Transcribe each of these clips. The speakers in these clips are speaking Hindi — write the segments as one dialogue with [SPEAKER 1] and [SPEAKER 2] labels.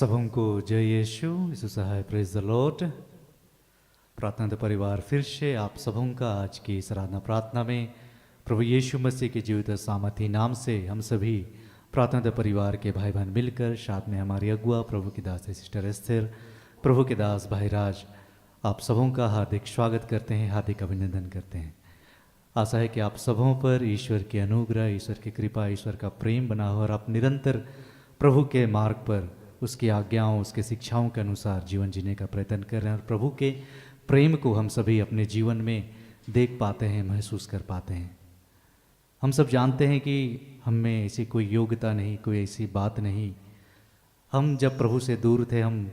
[SPEAKER 1] सबों को जय यीशु यीशु सहाय प्रेज द लॉर्ड। प्रार्थना का परिवार फिर से आप सबों का आज की इस आराधना प्रार्थना में प्रभु यीशु मसीह के जीवित सामर्थी नाम से हम सभी प्रार्थना का परिवार के भाई बहन मिलकर साथ में हमारी अगुआ प्रभु की दास सिस्टर एस्थर, प्रभु के दास भाई राज, आप सबों का हार्दिक स्वागत करते हैं, हार्दिक अभिनंदन करते हैं। आशा है कि आप सबों पर ईश्वर की अनुग्रह, ईश्वर की कृपा, ईश्वर का प्रेम बना हो और आप निरंतर प्रभु के मार्ग पर उसकी आज्ञाओं, उसके शिक्षाओं के अनुसार जीवन जीने का प्रयत्न कर रहे हैं और प्रभु के प्रेम को हम सभी अपने जीवन में देख पाते हैं, महसूस कर पाते हैं। हम सब जानते हैं कि हम में ऐसी कोई योग्यता नहीं, कोई ऐसी बात नहीं। हम जब प्रभु से दूर थे, हम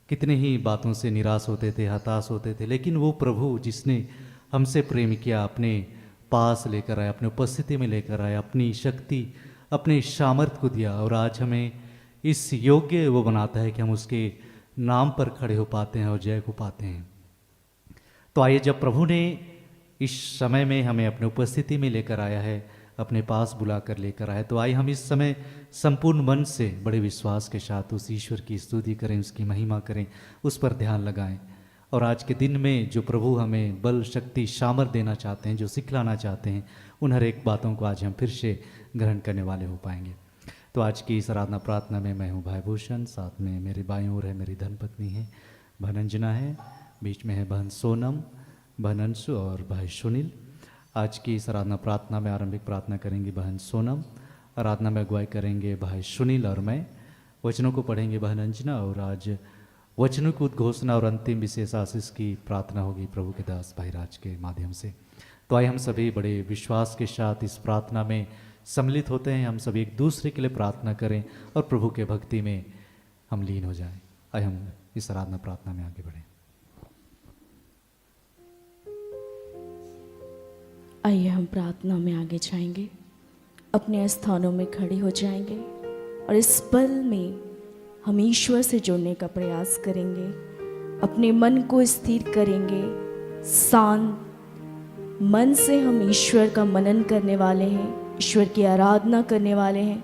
[SPEAKER 1] कितने ही बातों से निराश होते थे, हताश होते थे, लेकिन वो प्रभु जिसने हमसे प्रेम किया, अपने पास लेकर आया, अपने उपस्थिति में लेकर आया, अपनी शक्ति, अपने सामर्थ्य को दिया और आज हमें इस योग्य वो बनाता है कि हम उसके नाम पर खड़े हो पाते हैं और जय हो पाते हैं। तो आइए, जब प्रभु ने इस समय में हमें अपने उपस्थिति में लेकर आया है, अपने पास बुला कर लेकर आया, तो आइए हम इस समय संपूर्ण मन से बड़े विश्वास के साथ उस ईश्वर की स्तुति करें, उसकी महिमा करें, उस पर ध्यान लगाएं। और आज के दिन में जो प्रभु हमें बल, शक्ति, सामर्थ देना चाहते हैं, जो सिखलाना चाहते हैं, उन हर एक बातों को आज हम फिर से ग्रहण करने वाले हो पाएंगे। तो आज की इस आराधना प्रार्थना में मैं हूँ भाई भूषण, साथ में मेरे बाईं ओर है मेरी धर्मपत्नी है बहन अंजना है, बीच में है बहन सोनम, बहन अंशु और भाई सुनील। आज की इस आराधना प्रार्थना में आरंभिक प्रार्थना करेंगे बहन सोनम, आराधना में अगुवाई करेंगे भाई सुनील और मैं, वचनों को पढ़ेंगे बहन अंजना और आज वचनों की उद्घोषणा और अंतिम विशेष आशीष की प्रार्थना होगी प्रभु के दास भाई राज के माध्यम से। तो आइए हम सभी बड़े विश्वास के साथ इस प्रार्थना में सम्मिलित होते हैं। हम सभी एक दूसरे के लिए प्रार्थना करें और प्रभु के भक्ति में हम लीन हो जाएं। आइए हम इस आराधना प्रार्थना में आगे बढ़ें।
[SPEAKER 2] आइए हम प्रार्थना में आगे जाएंगे, अपने स्थानों में खड़े हो जाएंगे और इस पल में हम ईश्वर से जुड़ने का प्रयास करेंगे। अपने मन को स्थिर करेंगे, शांत मन से हम ईश्वर का मनन करने वाले हैं, ईश्वर की आराधना करने वाले हैं,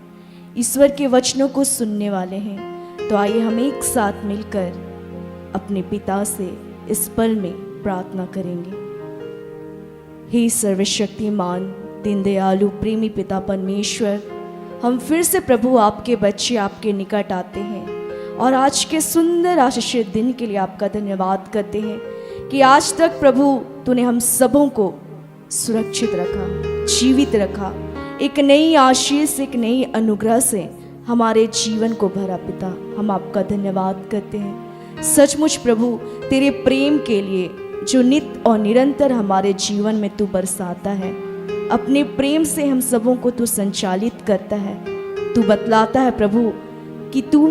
[SPEAKER 2] ईश्वर के वचनों को सुनने वाले हैं। तो आइए हम एक साथ मिलकर अपने पिता से इस पल में प्रार्थना करेंगे। हे सर्वशक्तिमान, दीन दयालु, प्रेमी पिता परमेश्वर, हम फिर से प्रभु आपके बच्चे आपके निकट आते हैं और आज के सुंदर आशीषित दिन के लिए आपका धन्यवाद करते हैं कि आज तक प्रभु तूने हम सबों को सुरक्षित रखा, जीवित रखा, एक नई आशीष, एक नई अनुग्रह से हमारे जीवन को भरा। पिता, हम आपका धन्यवाद करते हैं सचमुच प्रभु तेरे प्रेम के लिए जो नित्य और निरंतर हमारे जीवन में तू बरसाता है। अपने प्रेम से हम सबों को तू संचालित करता है। तू बतलाता है प्रभु कि तू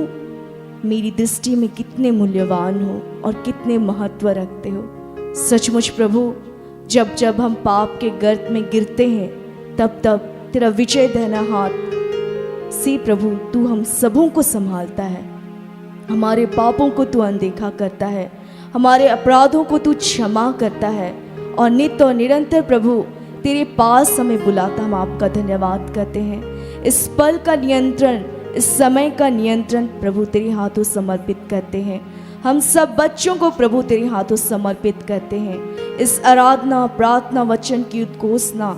[SPEAKER 2] मेरी दृष्टि में कितने मूल्यवान हो और कितने महत्व रखते हो। सचमुच प्रभु, जब जब हम पाप के गर्त में गिरते हैं तब तब तेरा विजय देना हाथ से प्रभु तू हम सबों को संभालता है। हमारे पापों को तू अनदेखा करता है, हमारे अपराधों को तू क्षमा करता है और नित्य और निरंतर प्रभु तेरे पास हमें बुलाता। हम आपका धन्यवाद करते हैं। इस पल का नियंत्रण, इस समय का नियंत्रण प्रभु तेरे हाथों समर्पित करते हैं। हम सब बच्चों को प्रभु तेरे हाथों समर्पित करते हैं। इस आराधना, प्रार्थना, वचन की उद्घोषणा,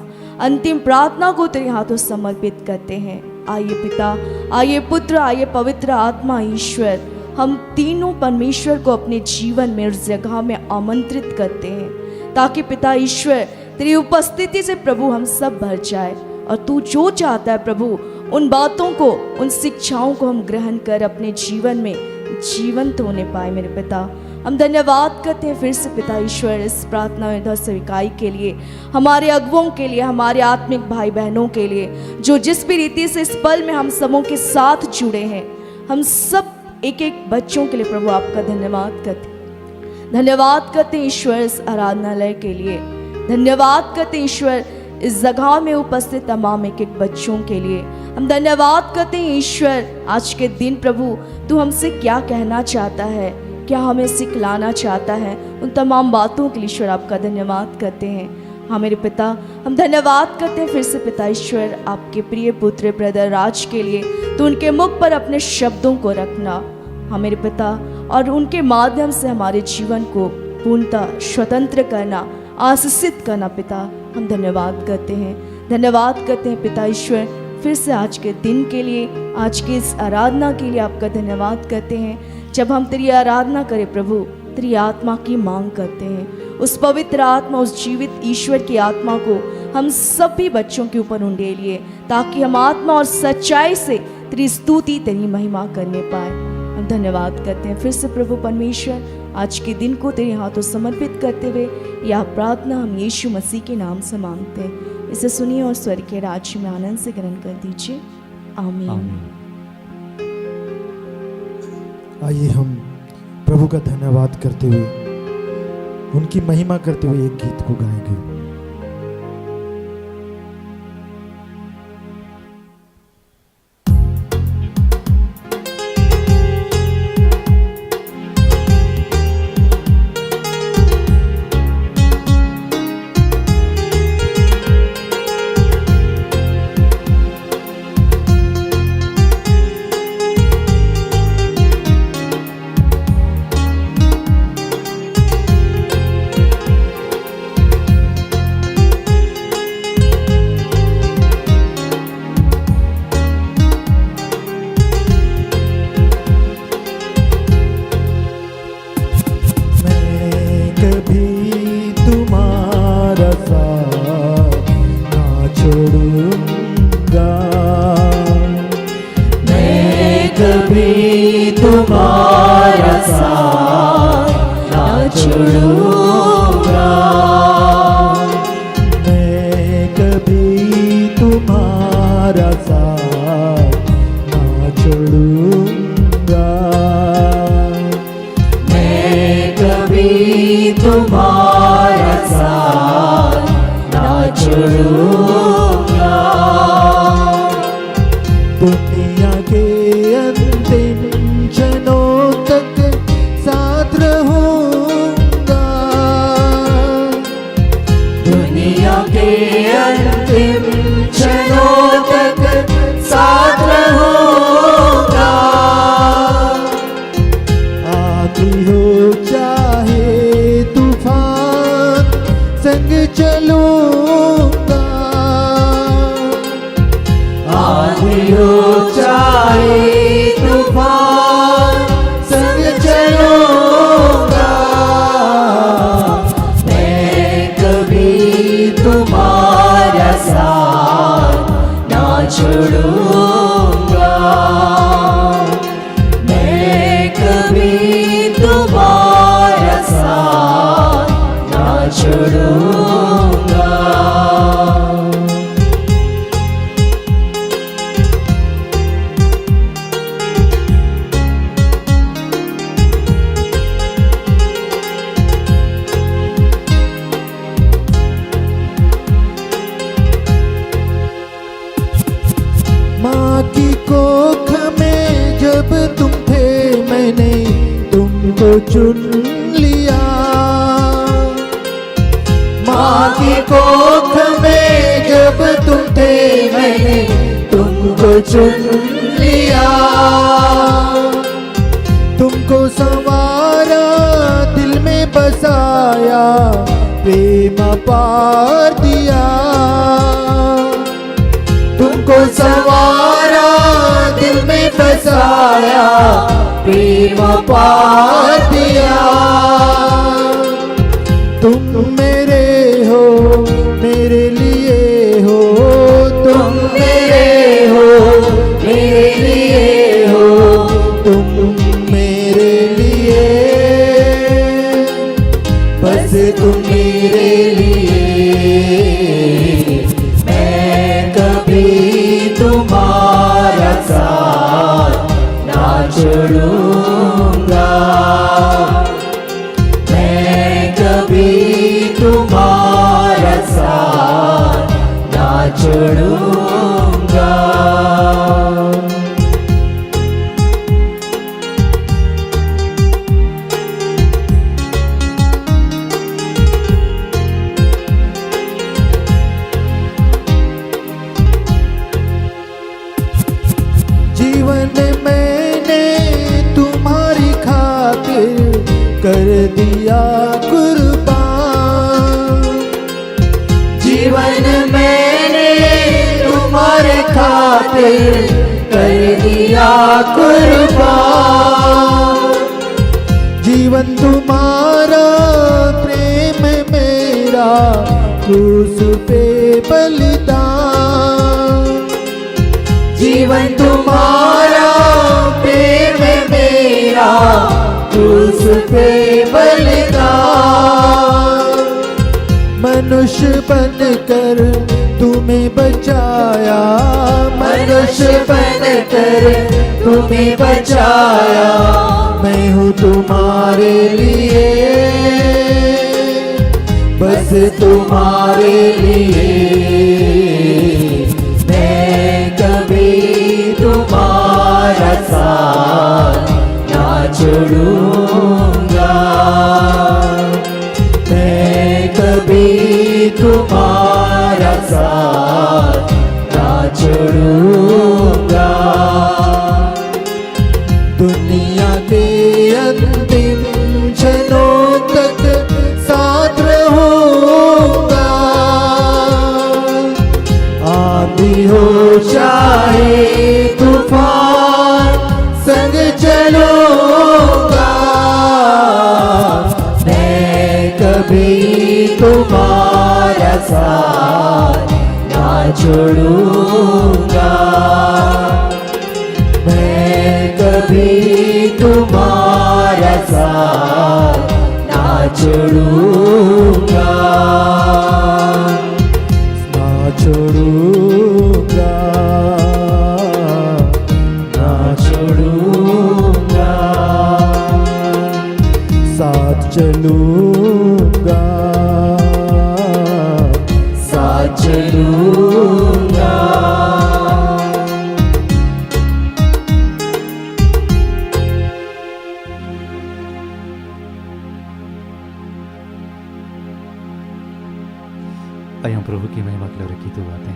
[SPEAKER 2] अंतिम प्रार्थना को तेरे हाथों समर्पित करते हैं। आइए पिता, आइए पुत्र, आइए पवित्र आत्मा ईश्वर, हम तीनों परमेश्वर को अपने जीवन में उस जगह में आमंत्रित करते हैं ताकि पिता ईश्वर तेरी उपस्थिति से प्रभु हम सब भर जाए और तू जो चाहता है प्रभु उन बातों को, उन शिक्षाओं को हम ग्रहण कर अपने जीवन में जीवंत होने पाए। मेरे पिता, हम धन्यवाद करते हैं फिर से पिता ईश्वर इस प्रार्थना में सेविकाई के लिए, हमारे अगुओं के लिए, हमारे आत्मिक भाई बहनों के लिए जो जिस भी रीति से इस पल में हम सबों के साथ जुड़े हैं। हम सब एक एक बच्चों के लिए प्रभु आपका धन्यवाद करते हैं। धन्यवाद करते हैं ईश्वर इस आराधनालय के लिए। धन्यवाद करते हैं ईश्वर इस जगह में उपस्थित तमाम एक एक बच्चों के लिए। हम धन्यवाद करते हैं ईश्वर आज के दिन प्रभु तू हमसे क्या कहना चाहता है, क्या हमें सिखलाना चाहता है, उन तमाम बातों के लिए ईश्वर आपका धन्यवाद करते हैं। हाँ मेरे पिता, हम धन्यवाद करते हैं फिर से पिता ईश्वर आपके प्रिय पुत्र ब्रदर राज के लिए। तो उनके मुख पर अपने शब्दों को रखना, हाँ मेरे पिता, और उनके माध्यम से हमारे जीवन को पूर्णतः स्वतंत्र करना, आशीषित करना पिता, हम धन्यवाद करते हैं, धन्यवाद करते हैं पिता ईश्वर। फिर से आज के दिन के लिए, आज की इस आराधना के लिए आपका धन्यवाद करते हैं। जब हम तेरी आराधना करें प्रभु, तेरी आत्मा की मांग करते हैं। उस पवित्र आत्मा, उस जीवित ईश्वर की आत्मा को हम सभी बच्चों के ऊपर उंडेलिए, ताकि हम आत्मा और सच्चाई से तेरी स्तुति, तेरी महिमा करने पाए। हम धन्यवाद करते हैं फिर से प्रभु परमेश्वर, आज के दिन को तेरे हाथों समर्पित करते हुए यह प्रार्थना हम यीशु मसीह के नाम से मांगते हैं। इसे सुनिए और स्वर्ग के राज्य में आनंद से ग्रहण कर दीजिए। आमीन।
[SPEAKER 1] आमीन।
[SPEAKER 3] आइए हम प्रभु का धन्यवाद करते हुए, उनकी महिमा करते हुए एक गीत को गाएंगे।
[SPEAKER 2] तुम्हारा साथ ना छोड़ूंगा,
[SPEAKER 3] मैं कभी तुम्हारा साथ ना छोड़ूंगा,
[SPEAKER 2] मैं कभी तुम्हारा साथ ना छोड़ूंगा,
[SPEAKER 3] दुनिया के अंतिम क्षणों तक साथ रहूंगा,
[SPEAKER 2] दुनिया के अंतिम क्षणों तक साथ रहूंगा,
[SPEAKER 3] आती हो चाहे तूफान संग चलूंगा,
[SPEAKER 2] आती हो चाहे तूफान संग चलूंगा, मैं कभी तुम्हारा साथ ना छोड़ूंगा, मैं कभी तुम्हारा साथ ना छोड़ूंगा।
[SPEAKER 3] माँ की कोख में जब तुम थे मैंने तुमको चुन लिया,
[SPEAKER 2] माँ की कोख में जब तुम थे मैंने तुमको चुन लिया,
[SPEAKER 3] तुमको संवारा दिल में बसाया प्रेम पार दिया,
[SPEAKER 2] तुमको संवारा दिल में बसाया प्रेम पार दिया,
[SPEAKER 3] तुम मेरे हो मेरे लिए हो,
[SPEAKER 2] तुम मेरे हो मेरे लिए हो,
[SPEAKER 3] तुम मेरे लिए,
[SPEAKER 2] बस तुम मेरे लिए, मैं कभी तुम्हारा साथ ना छोड़ूंगा, मैं कभी तुम्हारा साथ ना छोड़ूंगा।
[SPEAKER 3] जीवन मैंने दिया कुर्बान।
[SPEAKER 4] जीवन मैंने तुम्हारे खातिर कर दिया कुर्बान।
[SPEAKER 3] जीवन तुम्हारा प्रेम मेरा क्रूस पे बलिदान।
[SPEAKER 4] जीवन तुम्हारा प्रेम मेरा क्रूस पे बलिदान।
[SPEAKER 3] मनुष्य बनकर तुम्हें बचाया,
[SPEAKER 4] मनुष्य बनकर तुम्हें बचाया।
[SPEAKER 3] मैं हूँ तुम्हारे लिए, बस तुम्हारे लिए।
[SPEAKER 4] मैं कभी तुम्हारा साथ ना छोड़ूंगा। मैं कभी तुम्हारा साथ ना छोड़ूंगा।
[SPEAKER 3] दुनिया के अंतिम क्षणों तक साथ रहूंगा। आंधी हो
[SPEAKER 4] चाहे तूफान संग चलूंगा। मैं कभी तुम्हारा साथ ना छोड़ूंगा। मैं कभी तुम्हारा साथ ना छोड़ूंगा।
[SPEAKER 3] ना छोड़ूंगा,
[SPEAKER 4] ना छोड़ूंगा।
[SPEAKER 3] साथ चलूंगा,
[SPEAKER 4] साथ चलूंगा।
[SPEAKER 1] आइए हम प्रभु की महिमा के लिए रखी तो बातें।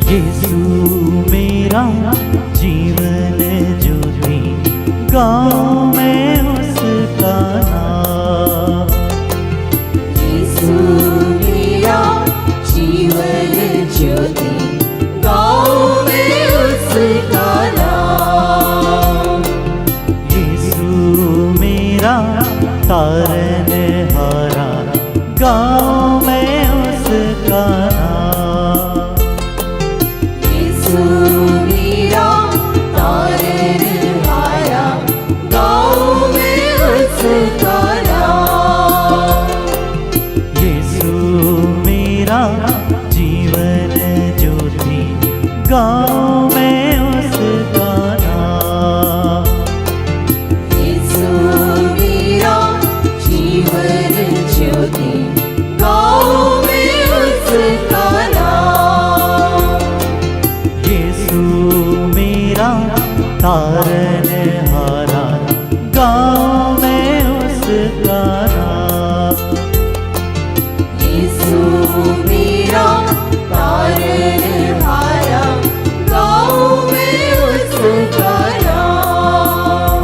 [SPEAKER 5] यीशु मेरा जीवन ज्योति, गाँव में उसका नाम।
[SPEAKER 4] यीशु मेरा जीवन ज्योति, गाँव में उसका नाम।
[SPEAKER 5] यीशु मेरा तारनहारा, गाँव में उसका नाम।
[SPEAKER 4] यीशु मेरा तारनहारा, गाँव में उसका नाम।
[SPEAKER 5] यीशु मेरा जीवन ज्योति, गाँव में उसका नाम।
[SPEAKER 4] यीशु मेरा जीवन ज्योति, गाँव में उसका नाम।
[SPEAKER 5] यीशु मेरा तारनहारा, गाँव में उसका नाम।
[SPEAKER 4] यीशु मेरा तारनहारा, गाँव में उसका नाम।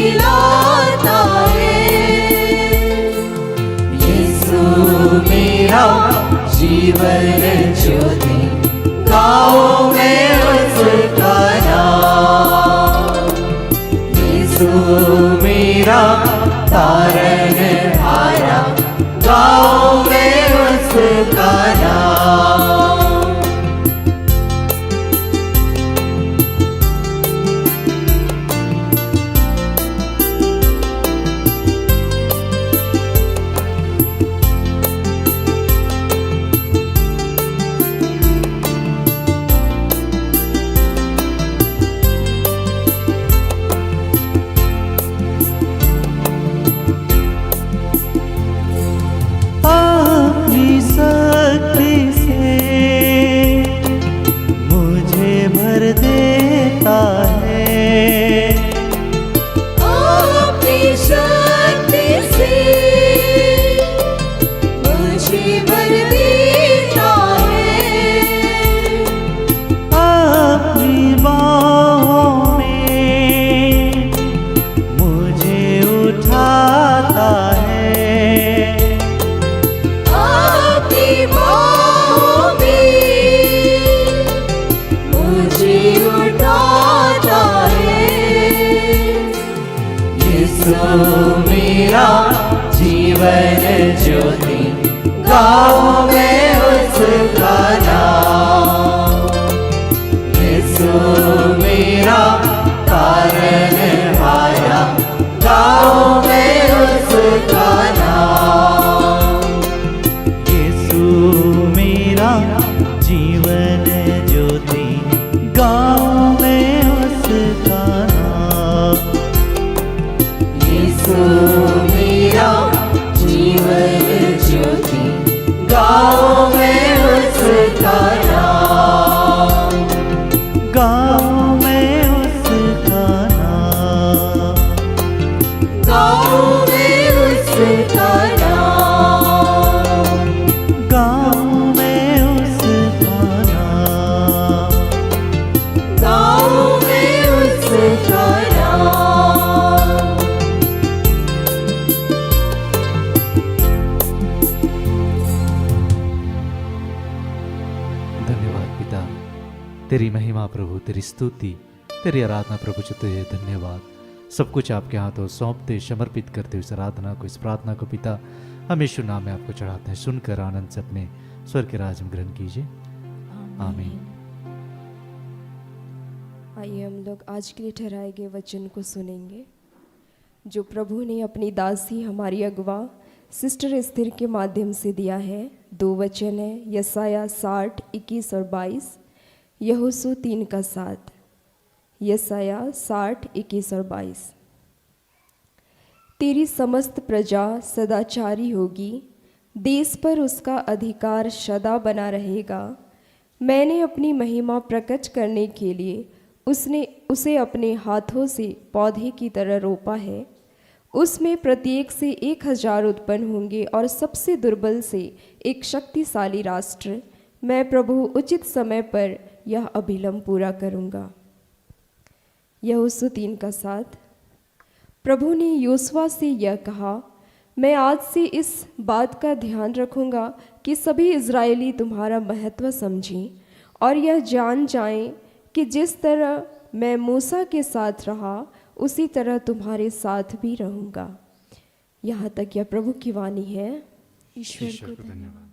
[SPEAKER 4] दिलाता है। यीशु मेरा जीवन ज्योति, गाओ मैं उसका नाम। यीशु मेरा तारनहारा, गाओ मैं उसका नाम।
[SPEAKER 5] अपनी शक्ति से मुझे भर देता है।
[SPEAKER 4] अपनी शक्ति से मुझे भर देता है।
[SPEAKER 5] अपनी बाहों में मुझे उठाता है।
[SPEAKER 4] आपकी बाहों में मुझे उठाता है। यीशु मेरा जीवन ज्योति, गाओ मैं उसका नाम। यीशु मेरा तारनहारा, गाओ मैं उसका नाम।
[SPEAKER 5] यीशु मेरा जीवन ज्योति, गाओ मैं उसका नाम।
[SPEAKER 4] यीशु मेरा जीवन ज्योति, गाओ मैं उसका नाम।
[SPEAKER 5] गाओ मैं उसका नाम।
[SPEAKER 4] गाओ मैं उसका नाम।
[SPEAKER 5] गाओ मैं उसका नाम।
[SPEAKER 4] गाओ मैं उसका नाम।
[SPEAKER 1] धन्यवाद पिता, तेरी महिमा प्रभु, तेरी स्तुति, तेरी आराधना प्रभु जो तुझे धन्यवाद। सब कुछ आपके हाथों सौंपते समर्पित करते हुए इस आराधना को, इस प्रार्थना को पिता हम यीशु नाम में आपको चढ़ाते हैं। सुनकर आनंद से अपने स्वर्ग के राज में ग्रहण कीजिए। आमीन।
[SPEAKER 6] आइए हम लोग आज के लिए ठहराए गए वचन को सुनेंगे, जो प्रभु ने अपनी दासी हमारी अगवा सिस्टर एस्थर के माध्यम से दिया है। 2 वचन है, यशाया 60, 21 और 22, यहोशू 3:7। यशाया 60, 21 और 22। तेरी समस्त प्रजा सदाचारी होगी, देश पर उसका अधिकार सदा बना रहेगा। मैंने अपनी महिमा प्रकट करने के लिए उसे अपने हाथों से पौधे की तरह रोपा है। उसमें प्रत्येक से 1000 उत्पन्न होंगे और सबसे दुर्बल से एक शक्तिशाली राष्ट्र। मैं प्रभु उचित समय पर यह अभिलंब पूरा करूँगा। यहोशू 3:7। प्रभु ने योशुआ से यह कहा, मैं आज से इस बात का ध्यान रखूँगा कि सभी इज़राइली तुम्हारा महत्व समझें और यह जान जाएं कि जिस तरह मैं मूसा के साथ रहा उसी तरह तुम्हारे साथ भी रहूँगा। यहाँ तक यह प्रभु की वाणी है। ईश्वर को धन्यवाद।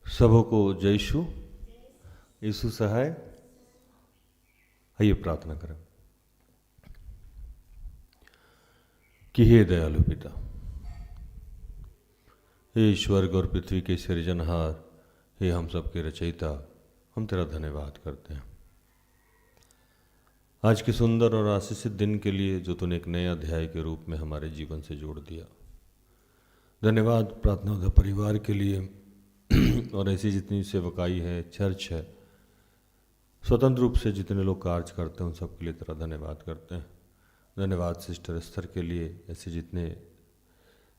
[SPEAKER 7] सबों को जय यीशु। यीशु सहाय। आइए प्रार्थना करें कि हे दयालु पिता, हे स्वर्ग और पृथ्वी के सृजनहार, हे हम सबके रचयिता, हम तेरा धन्यवाद करते हैं। आज के सुंदर और आशीषित दिन के लिए जो तूने एक नए अध्याय के रूप में हमारे जीवन से जोड़ दिया। धन्यवाद प्रार्थना परिवार के लिए और ऐसी जितनी सेवकाई है, चर्च है, स्वतंत्र रूप से जितने लोग कार्य करते हैं उन सब के लिए तेरा धन्यवाद करते हैं। धन्यवाद सिस्टर एस्थर के लिए, ऐसे जितने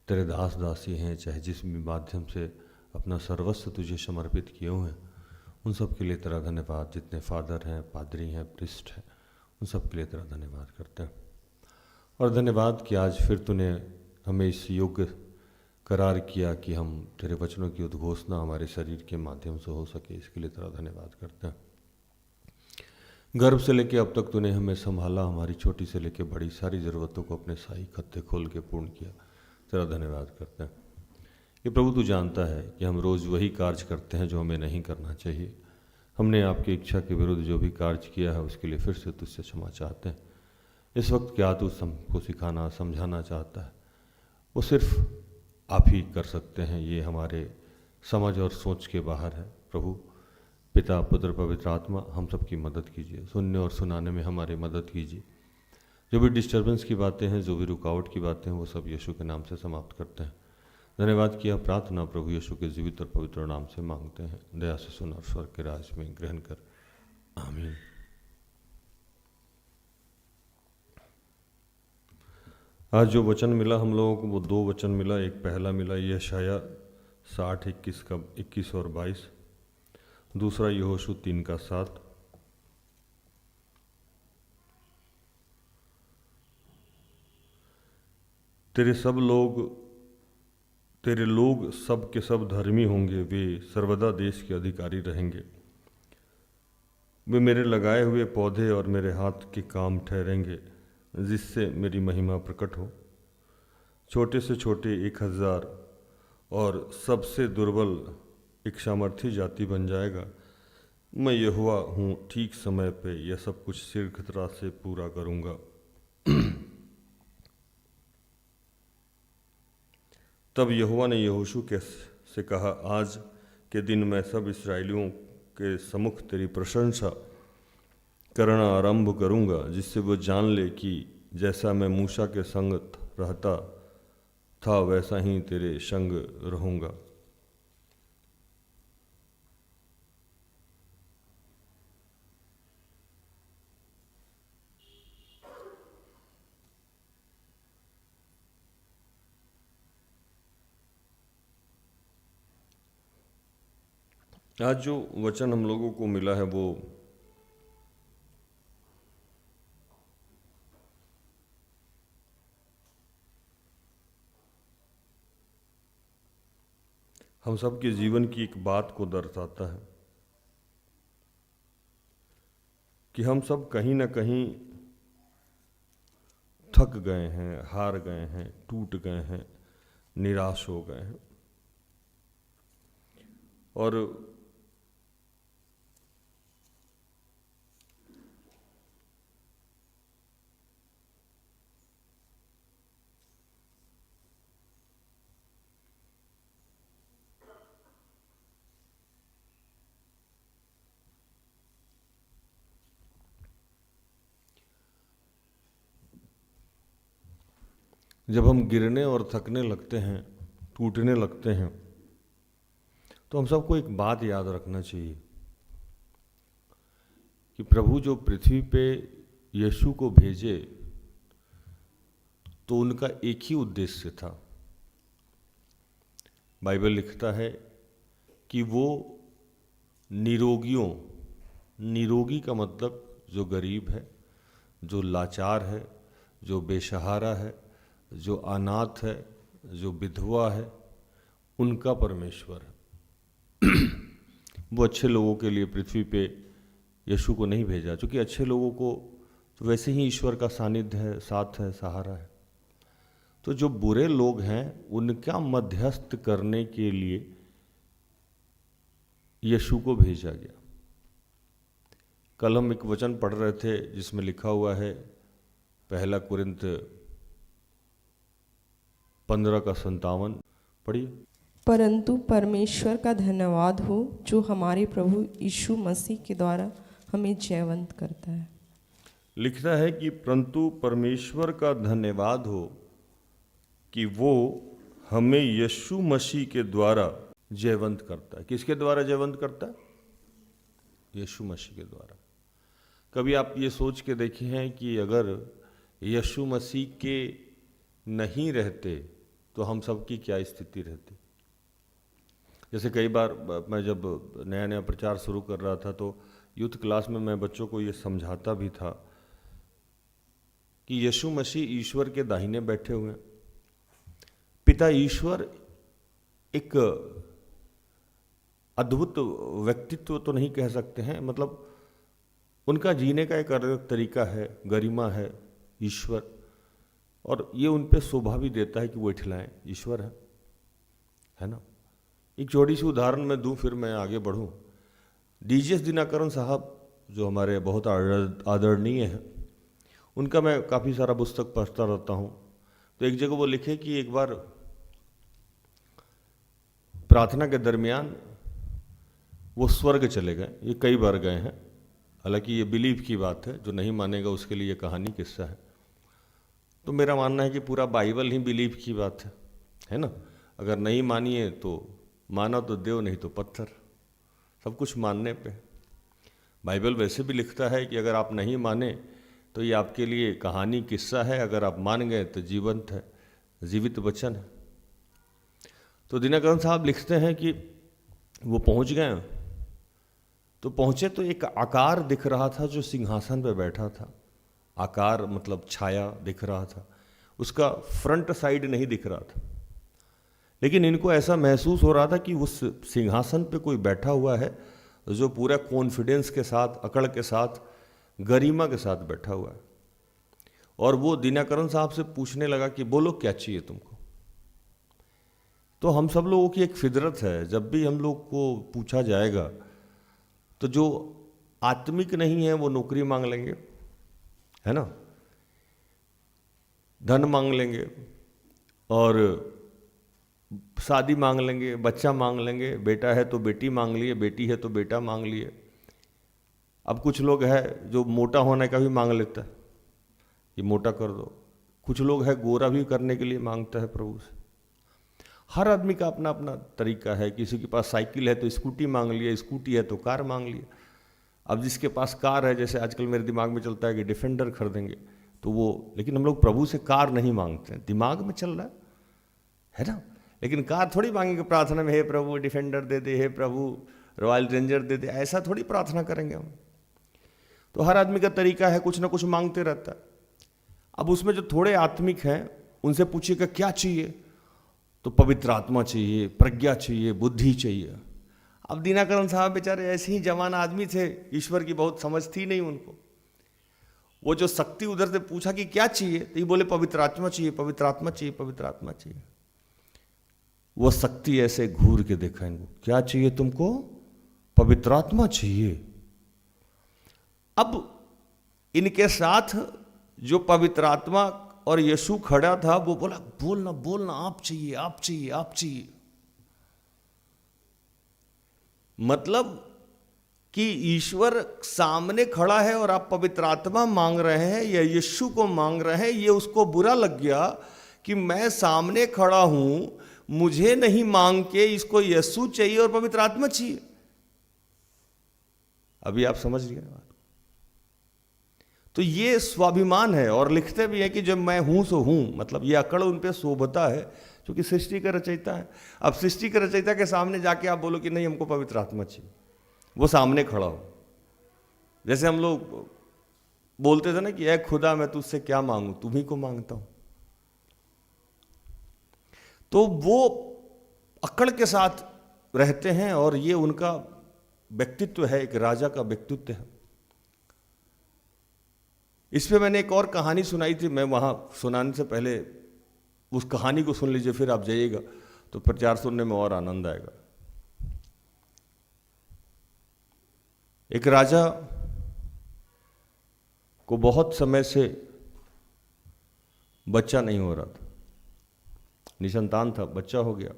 [SPEAKER 7] तेरे दास दासी हैं, चाहे जिस भी माध्यम से अपना सर्वस्व तुझे समर्पित किए हुए हैं, उन सब के लिए तेरा धन्यवाद। जितने फादर हैं, पादरी हैं, प्रिस्ट हैं, उन सब के लिए तेरा धन्यवाद करते हैं। और धन्यवाद कि आज फिर तूने हमें इस योग्य करार किया कि हम तेरे वचनों की उद्घोषणा हमारे शरीर के माध्यम से हो सके, इसके लिए तेरा धन्यवाद करते हैं। गर्भ से लेके अब तक तूने हमें संभाला, हमारी छोटी से लेके बड़ी सारी ज़रूरतों को अपने शाही खत्ते खोल के पूर्ण किया, तेरा धन्यवाद करते हैं। ये प्रभु तू जानता है कि हम रोज़ वही कार्य करते हैं जो हमें नहीं करना चाहिए। हमने आपकी इच्छा के विरुद्ध जो भी कार्य किया है उसके लिए फिर से तुझसे क्षमा चाहते हैं। इस वक्त क्या तू हमको सिखाना समझाना चाहता है वो सिर्फ आप ही कर सकते हैं, ये हमारे समझ और सोच के बाहर है। प्रभु पिता, पुत्र, पवित्र आत्मा, हम सब की मदद कीजिए, सुनने और सुनाने में हमारी मदद कीजिए। जो भी डिस्टर्बेंस की बातें हैं, जो भी रुकावट की बातें हैं, वो सब यीशु के नाम से समाप्त करते हैं। धन्यवाद किया प्रार्थना प्रभु यीशु के जीवित और पवित्र नाम से मांगते हैं। दया से सुन और स्वर्ग के राज में ग्रहण कर, आमीन। आज जो वचन मिला हम लोगों को, वो दो वचन मिला। एक पहला मिला यशाया 60:21 का 21 और 22, दूसरा यहोशू 3 का 7। तेरे लोग सब के सब धर्मी होंगे, वे सर्वदा देश के अधिकारी रहेंगे। वे मेरे लगाए हुए पौधे और मेरे हाथ के काम ठहरेंगे, जिससे मेरी महिमा प्रकट हो। छोटे से छोटे 1000 और सबसे दुर्बल एक सामर्थी जाति बन जाएगा। मैं यहोवा हूँ, ठीक समय पे यह सब कुछ शीघ्रता से पूरा करूँगा। तब यहोवा ने यहोशू से कहा, आज के दिन मैं सब इस्राएलियों के सम्मुख तेरी प्रशंसा करना आरंभ करूँगा, जिससे वो जान ले कि जैसा मैं मूसा के संग रहता था वैसा ही तेरे संग रहूँगा। आज जो वचन हम लोगों को मिला है वो हम सब के जीवन की एक बात को दर्शाता है कि हम सब कहीं ना कहीं थक गए हैं, हार गए हैं, टूट गए हैं, निराश हो गए हैं। और जब हम गिरने और थकने लगते हैं, टूटने लगते हैं, तो हम सबको एक बात याद रखना चाहिए कि प्रभु जो पृथ्वी पे यीशु को भेजे तो उनका एक ही उद्देश्य था। बाइबल लिखता है कि वो निरोगियों, निरोगी का मतलब जो गरीब है, जो लाचार है, जो बेसहारा है, जो अनाथ है, जो विधवा है, उनका परमेश्वर है। वो अच्छे लोगों के लिए पृथ्वी पे यीशु को नहीं भेजा, क्योंकि अच्छे लोगों को तो वैसे ही ईश्वर का सानिध्य है, साथ है, सहारा है। तो जो बुरे लोग हैं उनका मध्यस्थ करने के लिए यीशु को भेजा गया। कल हम एक वचन पढ़ रहे थे जिसमें लिखा हुआ है, 1 कुरिन्थ 15:57 पढ़िए।
[SPEAKER 6] परंतु परमेश्वर का धन्यवाद हो जो हमारे प्रभु यीशु मसीह के द्वारा हमें जयवंत करता है।
[SPEAKER 7] लिखता है कि परंतु परमेश्वर का धन्यवाद हो कि वो हमें यीशु मसीह के द्वारा जयवंत करता है। किसके द्वारा जयवंत करता है? यीशु मसीह के द्वारा। कभी आप ये सोच के देखे हैं कि अगर यीशु मसीह के नहीं रहते तो हम सबकी क्या स्थिति रहती? जैसे कई बार मैं जब नया नया प्रचार शुरू कर रहा था तो यूथ क्लास में मैं बच्चों को ये समझाता भी था कि यीशु मसीह ईश्वर के दाहिने बैठे हुए हैं। पिता ईश्वर एक अद्भुत व्यक्तित्व तो नहीं कह सकते हैं, मतलब उनका जीने का एक अलग तरीका है, गरिमा है ईश्वर, और ये उन पे शोभा भी देता है कि वो इठलाएं, ईश्वर है ना। एक छोटी सी उदाहरण मैं दूं फिर मैं आगे बढ़ूं। डीजीएस दिनाकरण साहब जो हमारे बहुत आदरणीय हैं, उनका मैं काफ़ी सारा पुस्तक पढ़ता रहता हूं। तो एक जगह वो लिखे कि एक बार प्रार्थना के दरमियान वो स्वर्ग चले गए। ये कई बार गए हैं, हालांकि ये बिलीव की बात है, जो नहीं मानेगा उसके लिए ये कहानी किस्सा है। तो मेरा मानना है कि पूरा बाइबल ही बिलीव की बात है ना। अगर नहीं मानिए तो माना तो देव, नहीं तो पत्थर, सब कुछ मानने पे। बाइबल वैसे भी लिखता है कि अगर आप नहीं माने तो ये आपके लिए कहानी किस्सा है, अगर आप मान गए तो जीवंत है, जीवित वचन है। तो दिनकरन साहब लिखते हैं कि वो पहुंच गए, तो पहुंचे तो एक आकार दिख रहा था जो सिंहासन पे बैठा था। आकार मतलब छाया दिख रहा था, उसका फ्रंट साइड नहीं दिख रहा था, लेकिन इनको ऐसा महसूस हो रहा था कि उस सिंहासन पे कोई बैठा हुआ है जो पूरा कॉन्फिडेंस के साथ, अकड़ के साथ, गरिमा के साथ बैठा हुआ है। और वो दिनकरन साहब से पूछने लगा कि बोलो क्या चाहिए तुमको। तो हम सब लोगों की एक फितरत है, जब भी हम लोग को पूछा जाएगा तो जो आत्मिक नहीं है वो नौकरी मांग लेंगे, है ना, धन मांग लेंगे और शादी मांग लेंगे, बच्चा मांग लेंगे, बेटा है तो बेटी मांग लिए, बेटी है तो बेटा मांग लिए। अब कुछ लोग है जो मोटा होने का भी मांग लेता है, ये मोटा कर दो। कुछ लोग है गोरा भी करने के लिए मांगता है प्रभु से। हर आदमी का अपना अपना तरीका है। किसी के पास साइकिल है तो स्कूटी मांग लिया, स्कूटी है तो कार मांग लिया। अब जिसके पास कार है, जैसे आजकल मेरे दिमाग में चलता है कि डिफेंडर खरीदेंगे, तो वो, लेकिन हम लोग प्रभु से कार नहीं मांगते हैं, दिमाग में चल रहा है ना। लेकिन कार थोड़ी मांगेंगे प्रार्थना में, हे प्रभु डिफेंडर दे दे, हे प्रभु रॉयल रेंजर दे दे, ऐसा थोड़ी प्रार्थना करेंगे हम। तो हर आदमी का तरीका है, कुछ ना कुछ मांगते रहता है। अब उसमें जो थोड़े आत्मिक हैं उनसे पूछिएगा क्या चाहिए, तो पवित्र आत्मा चाहिए, प्रज्ञा चाहिए, बुद्धि चाहिए। अब दिनकरन साहब बेचारे ऐसे ही जवान आदमी थे, ईश्वर की बहुत समझ थी नहीं उनको। वो जो शक्ति उधर से पूछा कि क्या चाहिए, तो ये बोले पवित्र आत्मा चाहिए, पवित्र आत्मा चाहिए, पवित्र आत्मा चाहिए। वो शक्ति ऐसे घूर के देखा इनको, क्या चाहिए तुमको? पवित्र आत्मा चाहिए। अब इनके साथ जो पवित्र आत्मा और यीशु खड़ा था, वो बोला बोलना बोलना, आप चाहिए, आप चाहिए, आप चाहिए। मतलब कि ईश्वर सामने खड़ा है और आप पवित्र आत्मा मांग रहे हैं या यीशु को मांग रहे हैं। ये उसको बुरा लग गया कि मैं सामने खड़ा हूं, मुझे नहीं मांग के इसको यीशु चाहिए और पवित्र आत्मा चाहिए। अभी आप समझ गए बात। तो ये स्वाभिमान है। और लिखते भी है कि जब मैं हूं सो हूं, मतलब ये अकड़ उन पे शोभता है क्योंकि सृष्टि का रचयिता है। अब सृष्टि के रचयिता के सामने जाके आप बोलो कि नहीं हमको पवित्र आत्मा चाहिए, वो सामने खड़ा हो। जैसे हम लोग बोलते थे ना कि ऐ खुदा मैं तुझसे क्या मांगू, तुम्ही को मांगता हूं। तो वो अकड़ के साथ रहते हैं और ये उनका व्यक्तित्व है, एक राजा का व्यक्तित्व है। इस पे मैंने एक और कहानी सुनाई थी, मैं वहां सुनाने से पहले उस कहानी को सुन लीजिए, फिर आप जाइएगा तो प्रचार सुनने में और आनंद आएगा। एक राजा को बहुत समय से बच्चा नहीं हो रहा था, निसंतान था, बच्चा हो गया।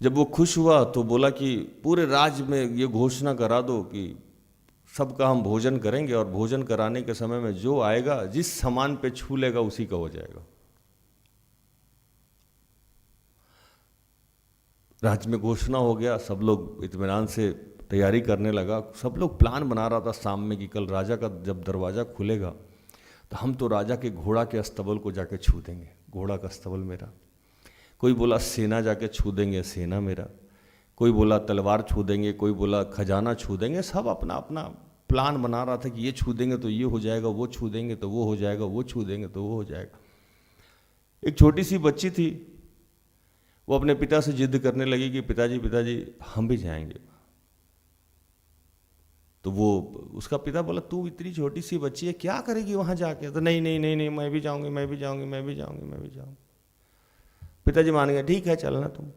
[SPEAKER 7] जब वो खुश हुआ तो बोला कि पूरे राज्य में ये घोषणा करा दो कि सबका हम भोजन करेंगे और भोजन कराने के समय में जो आएगा, जिस सामान पे छू लेगा उसी का हो जाएगा। राज्य में घोषणा हो गया, सब लोग इत्मीनान से तैयारी करने लगा। सब लोग प्लान बना रहा था शाम में कि कल राजा का जब दरवाज़ा खुलेगा तो हम तो राजा के घोड़ा के अस्तबल को जाके छू देंगे, घोड़ा का अस्तबल मेरा। कोई बोला सेना जाके छू देंगे, सेना मेरा। कोई बोला तलवार छू देंगे, कोई बोला खजाना छू देंगे। सब अपना अपना प्लान बना रहा था कि ये छू देंगे तो ये हो जाएगा, वो छू देंगे तो वो हो जाएगा, वो छू देंगे तो वो हो जाएगा। एक छोटी सी बच्ची थी, वो अपने पिता से जिद करने लगी कि पिताजी पिताजी हम भी जाएंगे। तो वो उसका पिता बोला तू इतनी छोटी सी बच्ची है, क्या करेगी वहाँ जाके? तो नहीं नहीं नहीं नहीं, मैं भी जाऊँगी, मैं भी जाऊँगी, मैं भी जाऊँगी, मैं भी जाऊँगी। पिताजी मान गए, ठीक है चलना तुम।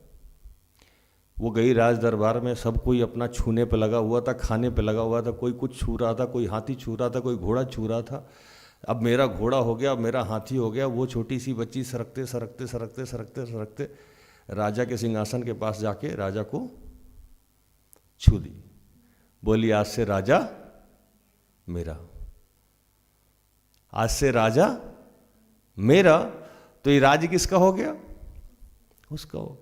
[SPEAKER 7] वो गई राज दरबार में, सब कोई अपना छूने पे लगा हुआ था, खाने पे लगा हुआ था। कोई कुछ छू रहा था, कोई हाथी छू रहा था, कोई घोड़ा छू रहा था। अब मेरा घोड़ा हो गया, अब मेरा हाथी हो गया। वो छोटी सी बच्ची सरकते सरकते सरकते सरकते सरकते राजा के सिंहासन के पास जाके राजा को छू दी। बोली आज से राजा मेरा, आज से राजा मेरा। तो ये राज्य किसका हो गया? उसका हो।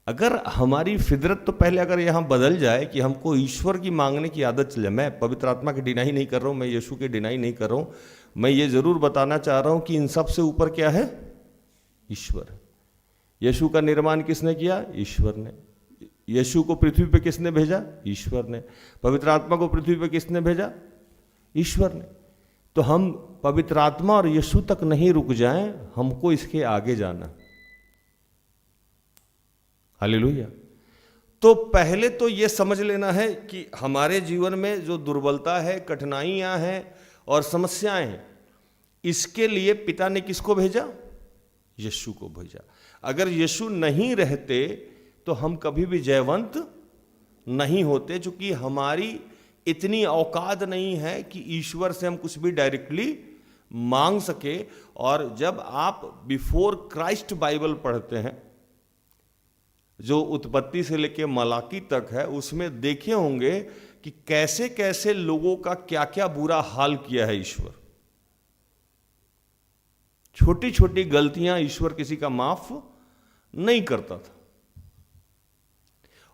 [SPEAKER 7] अगर हमारी फितरत तो पहले अगर यहाँ बदल जाए कि हमको ईश्वर की मांगने की आदत चले। मैं पवित्र आत्मा की डिनाई नहीं कर रहा हूँ, मैं यीशु की डिनाई नहीं कर रहा हूँ। मैं ये जरूर बताना चाह रहा हूँ कि इन सब से ऊपर क्या है? ईश्वर। यीशु का निर्माण किसने किया? ईश्वर ने। यीशु को पृथ्वी पे किसने भेजा? ईश्वर ने। पवित्र आत्मा को पृथ्वी पे किसने भेजा? ईश्वर ने। तो हम पवित्र आत्मा और यीशु तक नहीं रुक जाएं, हमको इसके आगे जाना। हालेलुया। तो पहले तो ये समझ लेना है कि हमारे जीवन में जो दुर्बलता है, कठिनाइयां हैं और समस्याएं हैं, इसके लिए पिता ने किसको भेजा? यीशु को भेजा। अगर यीशु नहीं रहते तो हम कभी भी जयवंत नहीं होते, क्योंकि हमारी इतनी औकात नहीं है कि ईश्वर से हम कुछ भी डायरेक्टली मांग सके। और जब आप बिफोर क्राइस्ट बाइबल पढ़ते हैं, जो उत्पत्ति से लेकर मलाकी तक है, उसमें देखे होंगे कि कैसे कैसे लोगों का क्या क्या बुरा हाल किया है ईश्वर। छोटी छोटी गलतियां ईश्वर किसी का माफ नहीं करता था।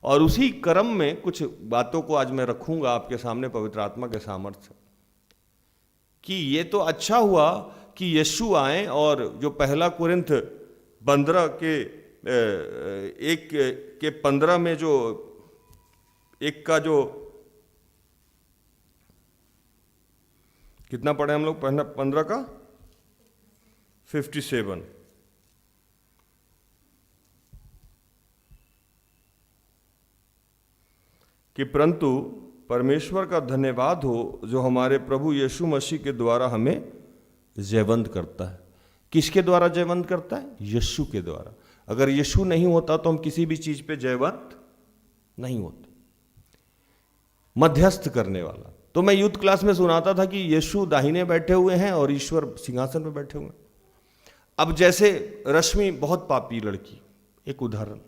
[SPEAKER 7] और उसी क्रम में कुछ बातों को आज मैं रखूंगा आपके सामने पवित्र आत्मा के सामर्थ्य, कि ये तो अच्छा हुआ कि यीशु आए। और जो पहला कुरिन्थ 15 के 1:15 में जो एक का जो कितना पढ़े हम लोग? 15 का 57 कि परंतु परमेश्वर का धन्यवाद हो जो हमारे प्रभु यीशु मसीह के द्वारा हमें जयवंत करता है। किसके द्वारा जयवंत करता है? यीशु के द्वारा। अगर यीशु नहीं होता तो हम किसी भी चीज पे जयवंत नहीं होते। मध्यस्थ करने वाला। तो मैं यूथ क्लास में सुनाता था कि यीशु दाहिने बैठे हुए हैं और ईश्वर सिंहासन पे बैठे हुए हैं। अब जैसे रश्मि बहुत पापी लड़की, एक उदाहरण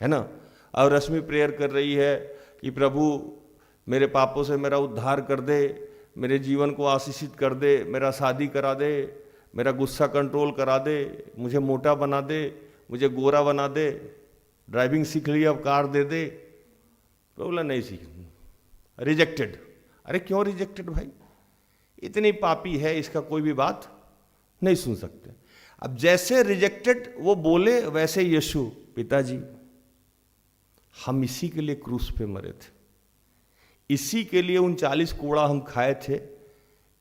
[SPEAKER 7] है ना, और रश्मि प्रेयर कर रही है कि प्रभु मेरे पापों से मेरा उद्धार कर दे, मेरे जीवन को आशीषित कर दे, मेरा शादी करा दे, मेरा गुस्सा कंट्रोल करा दे, मुझे मोटा बना दे, मुझे गोरा बना दे, ड्राइविंग सीख ली अब कार दे दे। तो बोला नहीं सीख, रिजेक्टेड। अरे क्यों रिजेक्टेड भाई? इतनी पापी है, इसका कोई भी बात नहीं सुन सकते। अब जैसे रिजेक्टेड वो बोले, वैसे यीशु, पिताजी हम इसी के लिए क्रूस पे मरे थे, इसी के लिए 39 कोड़ा हम खाए थे,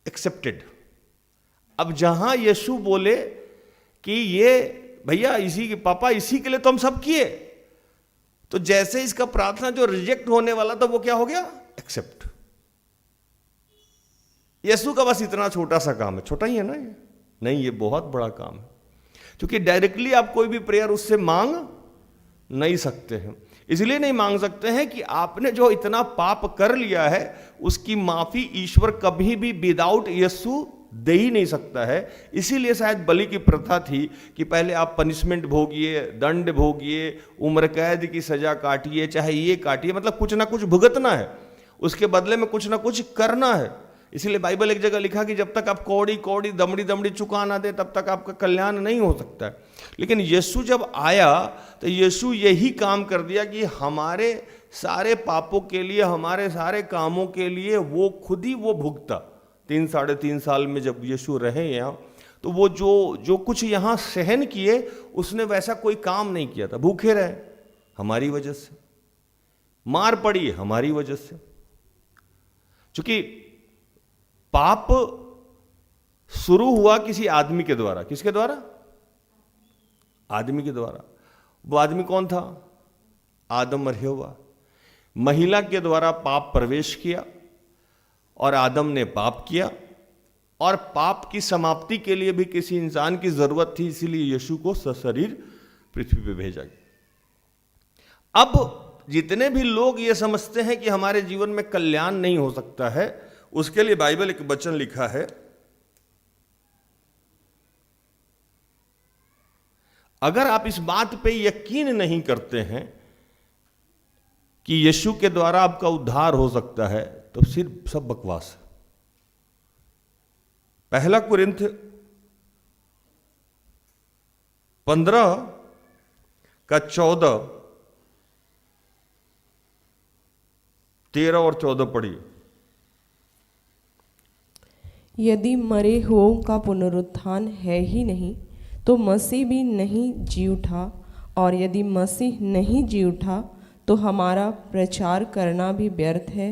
[SPEAKER 7] एक्सेप्टेड। अब जहां यीशु बोले कि ये भैया इसी के पापा इसी के लिए तो हम सब किए, तो जैसे इसका प्रार्थना जो रिजेक्ट होने वाला था वो क्या हो गया? एक्सेप्ट। यीशु का बस इतना छोटा सा काम है। छोटा ही है ना ये? नहीं, ये बहुत बड़ा काम है, क्योंकि डायरेक्टली आप कोई भी प्रेयर उससे मांग नहीं सकते हैं। इसलिए नहीं मांग सकते हैं कि आपने जो इतना पाप कर लिया है उसकी माफी ईश्वर कभी भी विदाउट यीशु दे ही नहीं सकता है। इसीलिए शायद बलि की प्रथा थी कि पहले आप पनिशमेंट भोगिए, दंड भोगिए, उम्र कैद की सजा काटिए, चाहे ये काटिए, मतलब कुछ ना कुछ भुगतना है। उसके बदले में कुछ ना कुछ करना है। इसलिए बाइबल एक जगह लिखा कि जब तक आप कौड़ी कौड़ी दमड़ी दमड़ी चुका ना दे तब तक आपका कल्याण नहीं हो सकता है। लेकिन यीशु जब आया तो यीशु यही काम कर दिया कि हमारे सारे पापों के लिए, हमारे सारे कामों के लिए वो खुद ही वो भुगता। 3-3.5 साल में जब यीशु रहे यहाँ, तो वो जो कुछ यहाँ सहन किए, उसने वैसा कोई काम नहीं किया था। भूखे रहे हमारी वजह से, मार पड़ी हमारी वजह से। क्योंकि पाप शुरू हुआ किसी आदमी के द्वारा। किसके द्वारा? आदमी के द्वारा। वो आदमी कौन था? आदम और हव्वा। महिला के द्वारा पाप प्रवेश किया और आदम ने पाप किया, और पाप की समाप्ति के लिए भी किसी इंसान की जरूरत थी, इसीलिए यीशु को सशरीर पृथ्वी पे भेजा गया। अब जितने भी लोग ये समझते हैं कि हमारे जीवन में कल्याण नहीं हो सकता है, उसके लिए बाइबल एक वचन लिखा है, अगर आप इस बात पे यकीन नहीं करते हैं कि यीशु के द्वारा आपका उद्धार हो सकता है, तो सिर्फ सब बकवास है। 1 कुरिन्थ 15 का 14, 13 और 14 पढ़िए।
[SPEAKER 6] यदि मरे हुओं का पुनरुत्थान है ही नहीं, तो मसीह भी नहीं जी उठा, और यदि मसीह नहीं जी उठा, तो हमारा प्रचार करना भी व्यर्थ है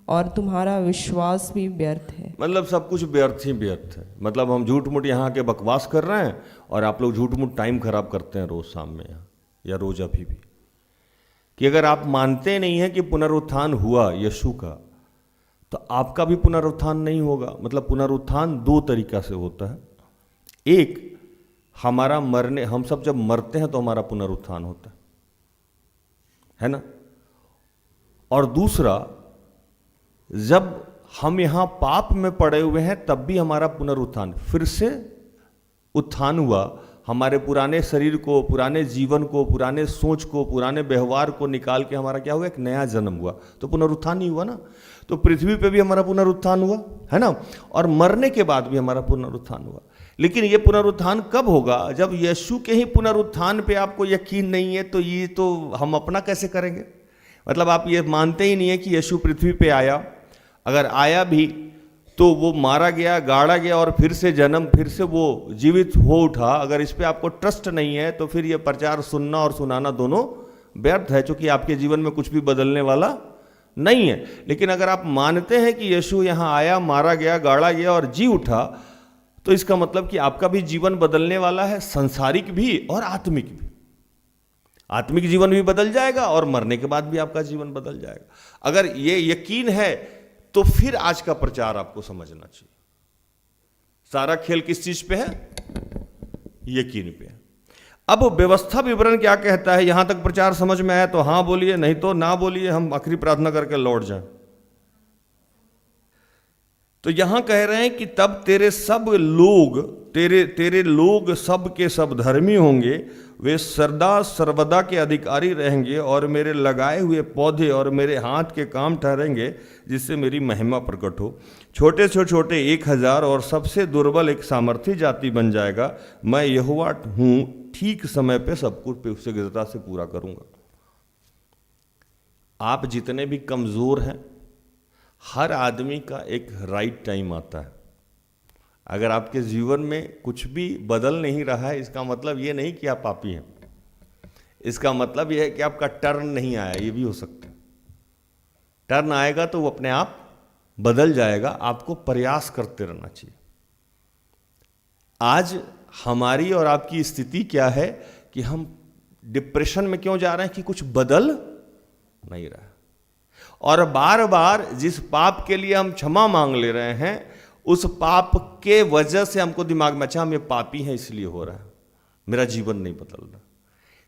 [SPEAKER 6] और तुम्हारा विश्वास भी व्यर्थ है।
[SPEAKER 7] मतलब सब कुछ व्यर्थ ही व्यर्थ है। मतलब हम झूठ मूठ यहाँ के बकवास कर रहे हैं, और आप लोग झूठ मूठ टाइम खराब करते हैं रोज शाम में यहाँ, या रोज अभी भी। कि अगर आप मानते नहीं हैं कि पुनरुत्थान हुआ यीशु का, तो आपका भी पुनरुत्थान नहीं होगा। मतलब पुनरुत्थान 2 तरीका से होता है। एक, हमारा मरने, हम सब जब मरते हैं तो हमारा पुनरुत्थान होता है ना। और दूसरा, जब हम यहां पाप में पड़े हुए हैं तब भी हमारा पुनरुत्थान, फिर से उत्थान हुआ। हमारे पुराने शरीर को, पुराने जीवन को, पुराने सोच को, पुराने व्यवहार को निकाल के हमारा क्या हुआ? एक नया जन्म हुआ। तो पुनरुत्थान ही हुआ ना। तो पृथ्वी पे भी हमारा पुनरुत्थान हुआ है ना, और मरने के बाद भी हमारा पुनरुत्थान हुआ। लेकिन ये पुनरुत्थान कब होगा? जब यीशु के ही पुनरुत्थान पे आपको यकीन नहीं है, तो ये तो हम अपना कैसे करेंगे? मतलब आप ये मानते ही नहीं है कि यीशु पृथ्वी पे आया। अगर आया भी तो वो मारा गया, गाड़ा गया, और फिर से जन्म, फिर से वो जीवित हो उठा। अगर इस पे आपको ट्रस्ट नहीं है, तो फिर ये प्रचार सुनना और सुनाना दोनों व्यर्थ है, क्योंकि आपके जीवन में कुछ भी बदलने वाला नहीं है। लेकिन अगर आप मानते हैं कि यीशु यहाँ आया, मारा गया, गाड़ा गया और जी उठा, तो इसका मतलब कि आपका भी जीवन बदलने वाला है, संसारिक भी और आत्मिक भी। आत्मिक जीवन भी बदल जाएगा और मरने के बाद भी आपका जीवन बदल जाएगा। अगर ये यकीन है तो फिर आज का प्रचार आपको समझना चाहिए। सारा खेल किस चीज पे है? यकीन पे है। अब व्यवस्था विवरण क्या कहता है? यहां तक प्रचार समझ में आया तो हां बोलिए, नहीं तो ना बोलिए, हम आखिरी प्रार्थना करके लौट जाएं। तो यहां कह रहे हैं कि तब तेरे सब लोग, तेरे लोग सब के सब धर्मी होंगे, वे सदा सर्वदा के अधिकारी रहेंगे, और मेरे लगाए हुए पौधे और मेरे हाथ के काम ठहरेंगे, जिससे मेरी महिमा प्रकट हो। छोटे से छोटे 1000 और सबसे दुर्बल एक सामर्थी जाति बन जाएगा। मैं यहोवा हूं, ठीक समय पे सब कुछ शीघ्रता से पूरा करूंगा। आप जितने भी कमजोर हैं, हर आदमी का एक राइट टाइम आता है। अगर आपके जीवन में कुछ भी बदल नहीं रहा है, इसका मतलब ये नहीं कि आप पापी हैं। इसका मतलब यह है कि आपका टर्न नहीं आया। ये भी हो सकता है। टर्न आएगा तो वो अपने आप बदल जाएगा। आपको प्रयास करते रहना चाहिए। आज हमारी और आपकी स्थिति क्या है कि हम डिप्रेशन में क्यों जा रहे हैं? कि कुछ बदल नहीं रहा है, और बार बार जिस पाप के लिए हम क्षमा मांग ले रहे हैं, उस पाप के वजह से हमको दिमाग में, अच्छा हम ये पापी हैं इसलिए हो रहा है, मेरा जीवन नहीं बदल रहा।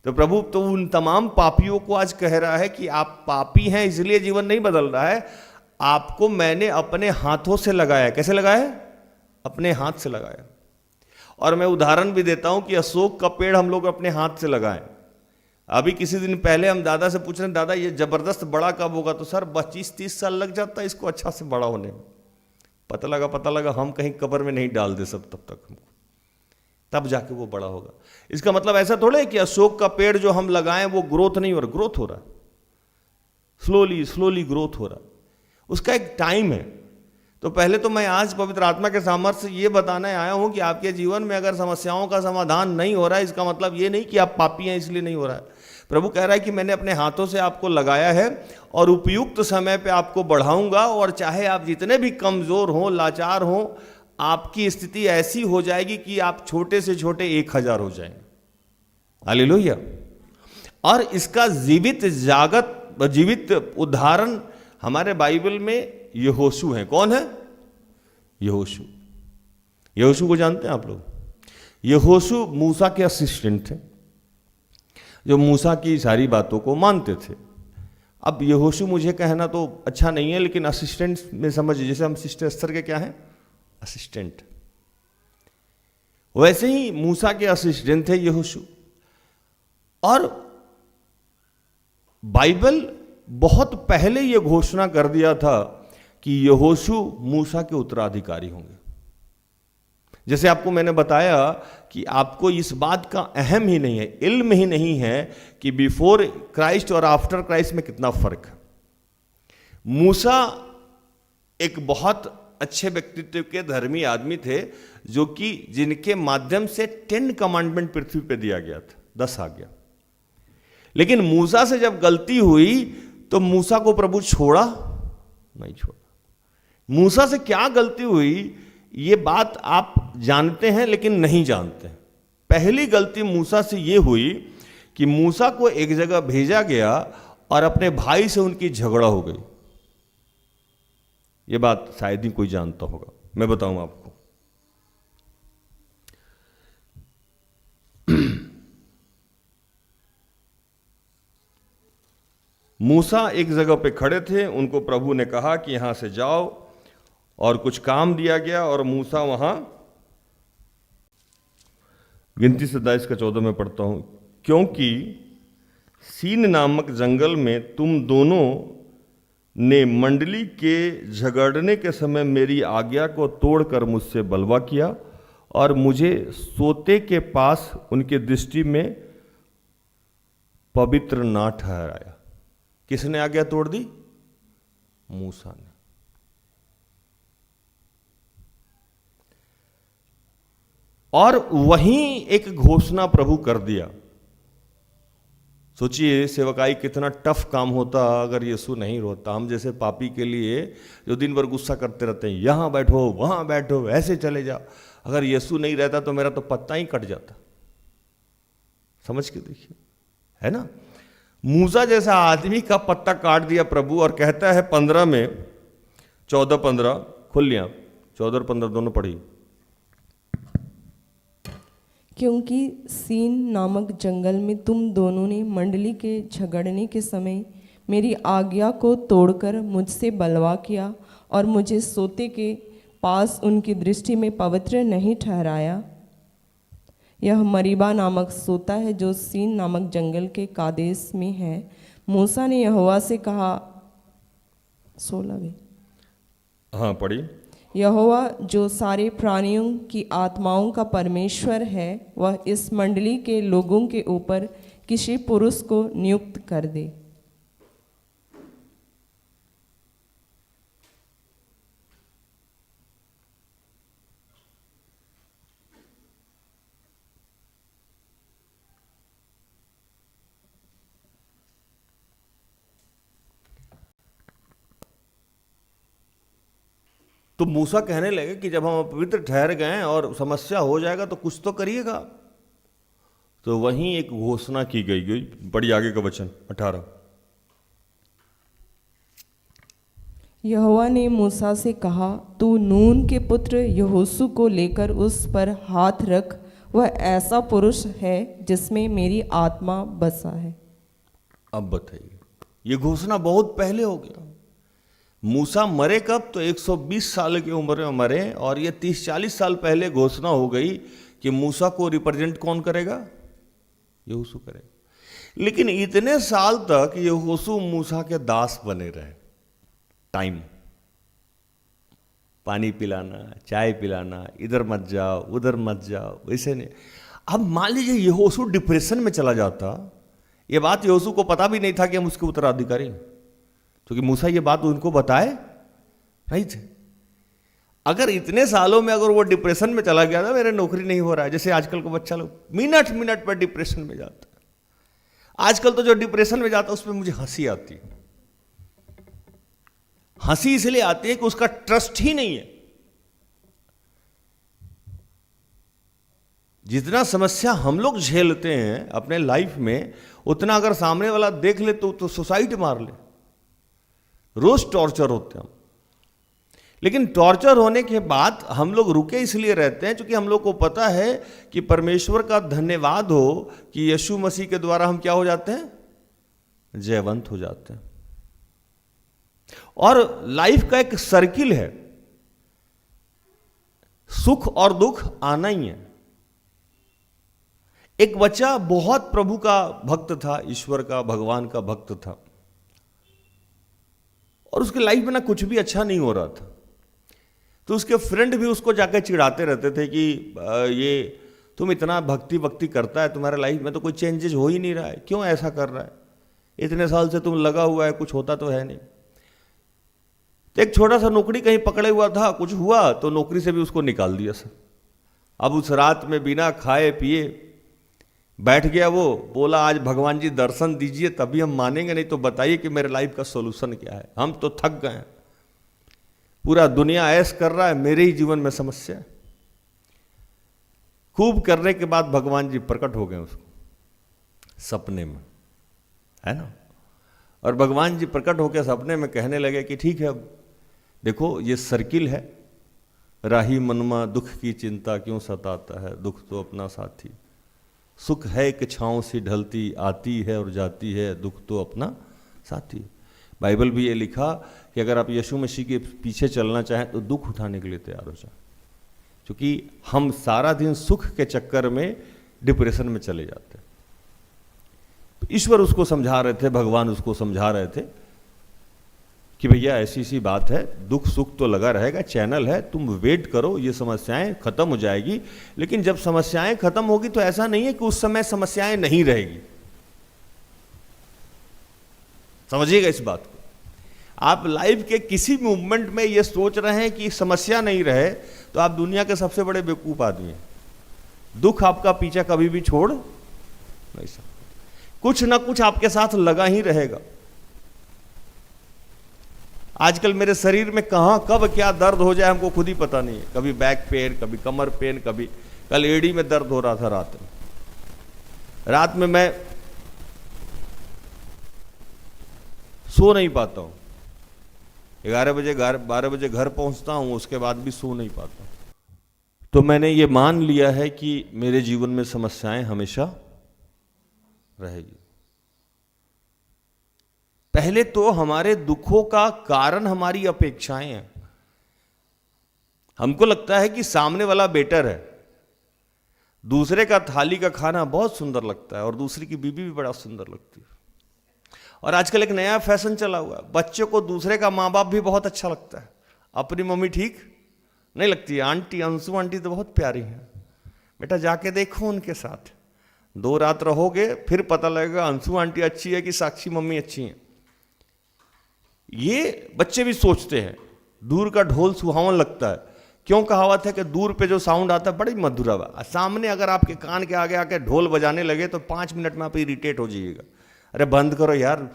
[SPEAKER 7] तो प्रभु तो उन तमाम पापियों को आज कह रहा है कि आप पापी हैं इसलिए जीवन नहीं बदल रहा है। आपको मैंने अपने हाथों से लगाया। कैसे लगाया? अपने हाथ से लगाया। और मैं उदाहरण भी देता हूं कि अशोक का पेड़ हम लोग अपने हाथ से लगाएं, अभी किसी दिन पहले हम दादा से पूछ रहे हैं, दादा ये जबरदस्त बड़ा कब होगा? तो सर 25-30 साल लग जाता है इसको अच्छा से बड़ा होने में। पता लगा हम कहीं कब्र में नहीं डाल दे सब तब तक हमको, तब जाके वो बड़ा होगा। इसका मतलब ऐसा थोड़ा है कि अशोक का पेड़ जो हम लगाएं वो ग्रोथ नहीं हो रहा, ग्रोथ हो रहा है, स्लोली ग्रोथ हो रहा है, उसका एक टाइम है। तो पहले तो मैं आज पवित्र आत्मा के सामर्थ्य से ये बताने आया हूं कि आपके जीवन में अगर समस्याओं का समाधान नहीं हो रहा है, इसका मतलब ये नहीं कि आप पापी हैं इसलिए नहीं हो रहा है। प्रभु कह रहा है कि मैंने अपने हाथों से आपको लगाया है और उपयुक्त समय पे आपको बढ़ाऊंगा, और चाहे आप जितने भी कमजोर हों, लाचार हों, आपकी स्थिति ऐसी हो जाएगी कि आप छोटे से छोटे 1000 हो जाएंगे। हालेलुया। और इसका जीवित उदाहरण हमारे बाइबल में यहोशू है। कौन है? यहोशू को जानते हैं आप लोग? यहोशू मूसा के असिस्टेंट थे, जो मूसा की सारी बातों को मानते थे। अब यहोशू मुझे कहना तो अच्छा नहीं है, लेकिन असिस्टेंट में समझिए, जैसे हम सिस्टर एस्थर के क्या हैं? असिस्टेंट। वैसे ही मूसा के असिस्टेंट थे यहोशू। और बाइबल बहुत पहले यह घोषणा कर दिया था कि यहोशू मूसा के उत्तराधिकारी होंगे। जैसे आपको मैंने बताया कि आपको इस बात का अहम ही नहीं है, इल्म ही नहीं है कि बिफोर क्राइस्ट और आफ्टर क्राइस्ट में कितना फर्क है। मूसा एक बहुत अच्छे व्यक्तित्व के धर्मी आदमी थे, जो कि जिनके माध्यम से 10 कमांडमेंट पृथ्वी पे दिया गया था, 10 आज्ञा। लेकिन मूसा से जब गलती हुई तो मूसा को प्रभु छोड़ा नहीं छोड़ा। मूसा से क्या गलती हुई ये बात आप जानते हैं, लेकिन नहीं जानते। पहली गलती मूसा से ये हुई कि मूसा को एक जगह भेजा गया और अपने भाई से उनकी झगड़ा हो गई। ये बात शायद ही कोई जानता होगा, मैं बताऊं आपको। मूसा एक जगह पे खड़े थे, उनको प्रभु ने कहा कि यहां से जाओ, और कुछ काम दिया गया, और मूसा वहां, गिनती से 22 का 14 में पढ़ता हूं, क्योंकि सीन नामक जंगल में तुम दोनों ने मंडली के झगड़ने के समय मेरी आज्ञा को तोड़कर मुझसे बलवा किया और मुझे सोते के पास उनके दृष्टि में पवित्र ना ठहराया। किसने आज्ञा तोड़ दी? मूसा ने। और वहीं एक घोषणा प्रभु कर दिया। सोचिए सेवकाई कितना टफ काम होता अगर यीशु नहीं रोता। हम जैसे पापी के लिए जो दिन भर गुस्सा करते रहते हैं, यहां बैठो वहां बैठो ऐसे चले जाओ, अगर यीशु नहीं रहता तो मेरा तो पत्ता ही कट जाता। समझ के देखिए, है ना। मूसा जैसा आदमी का पत्ता काट दिया प्रभु, और कहता है 15 में 14-15 खुल लिया, 14 और 15 दोनों पढ़ी।
[SPEAKER 6] क्योंकि सीन नामक जंगल में तुम दोनों ने मंडली के झगड़ने के समय मेरी आज्ञा को तोड़कर मुझसे बलवा किया और मुझे सोते के पास उनकी दृष्टि में पवित्र नहीं ठहराया। यह मरीबा नामक सोता है जो सीन नामक जंगल के कादेश में है। मूसा ने यहोवा से कहा, 16
[SPEAKER 7] हाँ पढ़ी।
[SPEAKER 6] यहोवा जो सारे प्राणियों की आत्माओं का परमेश्वर है, वह इस मंडली के लोगों के ऊपर किसी पुरुष को नियुक्त कर दे।
[SPEAKER 7] तो मूसा कहने लगे कि जब हम पवित्र ठहर गए और समस्या हो जाएगा तो कुछ तो करिएगा। तो वहीं एक घोषणा की गई। बड़ी आगे का वचन 18।
[SPEAKER 6] यहोवा ने मूसा से कहा, तू नून के पुत्र यहोशू को लेकर उस पर हाथ रख, वह ऐसा पुरुष है जिसमें मेरी आत्मा बसा है।
[SPEAKER 7] अब बताइए, ये घोषणा बहुत पहले हो गया। मूसा मरे कब? तो 120 साल की उम्र में मरे, और ये 30-40 साल पहले घोषणा हो गई कि मूसा को रिप्रेजेंट कौन करेगा? यहोशू करेगा। लेकिन इतने साल तक यहोशू मूसा के दास बने रहे। टाइम, पानी पिलाना, चाय पिलाना, इधर मत जाओ उधर मत जाओ, वैसे नहीं। अब मान लीजिए यहोशू डिप्रेशन में चला जाता, ये बात यहोशू को पता भी नहीं था कि हम उसके उत्तराधिकारी, क्योंकि मूसा ये बात उनको बताए नहीं थे। अगर इतने सालों में अगर वो डिप्रेशन में चला गया था, मेरे नौकरी नहीं हो रहा है, जैसे आजकल को बच्चा लोग मिनट मिनट पर डिप्रेशन में जाता है। आजकल तो जो डिप्रेशन में जाता है उसमें मुझे हंसी आती है। हंसी इसलिए आती है कि उसका ट्रस्ट ही नहीं है। जितना समस्या हम लोग झेलते हैं अपने लाइफ में, उतना अगर सामने वाला देख ले तो सुसाइड मार ले। रोज टॉर्चर होते हैं हम, लेकिन टॉर्चर होने के बाद हम लोग रुके इसलिए रहते हैं क्योंकि हम लोग को पता है कि परमेश्वर का धन्यवाद हो कि यीशु मसीह के द्वारा हम क्या हो जाते हैं, जयवंत हो जाते हैं। और लाइफ का एक सर्किल है, सुख और दुख आना ही है। एक बच्चा बहुत प्रभु का भक्त था, ईश्वर का, भगवान का भक्त था, और उसके लाइफ में ना कुछ भी अच्छा नहीं हो रहा था। तो उसके फ्रेंड भी उसको जाकर चिढ़ाते रहते थे कि ये तुम इतना भक्ति करता है, तुम्हारे लाइफ में तो कोई चेंजेस हो ही नहीं रहा है, क्यों ऐसा कर रहा है, इतने साल से तुम लगा हुआ है, कुछ होता तो है नहीं। तो एक छोटा सा नौकरी कहीं पकड़े हुआ था, कुछ हुआ तो नौकरी से भी उसको निकाल दिया सर। अब उस रात में बिना खाए पिए बैठ गया, वो बोला आज भगवान जी दर्शन दीजिए तभी हम मानेंगे, नहीं तो बताइए कि मेरे लाइफ का सॉल्यूशन क्या है, हम तो थक गए हैं, पूरा दुनिया ऐश कर रहा है, मेरे ही जीवन में समस्या है। खूब करने के बाद भगवान जी प्रकट हो गए उसको सपने में, है ना। और भगवान जी प्रकट होकर सपने में कहने लगे कि ठीक है, अब देखो ये सर्किल है, राही मनमा दुख की चिंता क्यों सताता है, दुख तो अपना साथी, सुख है कि छाँव सी ढलती आती है और जाती है, दुख तो अपना साथी। बाइबल भी ये लिखा कि अगर आप यीशु मसीह के पीछे चलना चाहें तो दुख उठाने के लिए तैयार हो जाए, क्योंकि हम सारा दिन सुख के चक्कर में डिप्रेशन में चले जाते हैं। तो ईश्वर उसको समझा रहे थे, भगवान उसको समझा रहे थे कि भैया ऐसी सी बात है, दुख सुख तो लगा रहेगा, चैनल है, तुम वेट करो, ये समस्याएं खत्म हो जाएगी। लेकिन जब समस्याएं खत्म होगी तो ऐसा नहीं है कि उस समय समस्याएं नहीं रहेगी, समझिएगा इस बात को। आप लाइफ के किसी मूवमेंट में ये सोच रहे हैं कि समस्या नहीं रहे तो आप दुनिया के सबसे बड़े बेवकूफ आदमी हैं। दुख आपका पीछा कभी भी छोड़ नहीं सकता, कुछ ना कुछ आपके साथ लगा ही रहेगा। आजकल मेरे शरीर में कहां कब क्या दर्द हो जाए हमको खुद ही पता नहीं है, कभी बैक पेन, कभी कमर पेन, कभी कल एड़ी में दर्द हो रहा था रात में मैं सो नहीं पाता हूं, 11 बजे 12 बजे घर पहुंचता हूं, उसके बाद भी सो नहीं पाता। तो मैंने ये मान लिया है कि मेरे जीवन में समस्याएं हमेशा रहेगी। पहले तो हमारे दुखों का कारण हमारी अपेक्षाएं हैं। हमको लगता है कि सामने वाला बेटर है, दूसरे का थाली का खाना बहुत सुंदर लगता है और दूसरी की बीबी भी बड़ा सुंदर लगती है। और आजकल एक नया फैशन चला हुआ है, बच्चों को दूसरे का माँ बाप भी बहुत अच्छा लगता है, अपनी मम्मी ठीक नहीं लगती है। आंटी, अंशु आंटी तो बहुत प्यारी है, बेटा जाके देखो उनके साथ, 2 रात रहोगे फिर पता लगेगा अंशु आंटी अच्छी है कि साक्षी मम्मी अच्छी है। ये बच्चे भी सोचते हैं। दूर का ढोल सुहावन लगता है, क्यों कहावत है कि दूर पे जो साउंड आता है बड़ी मधुर आवाज, सामने अगर आपके कान के आगे आके ढोल बजाने लगे तो 5 मिनट में आप इरिटेट हो जाइएगा, अरे बंद करो यार,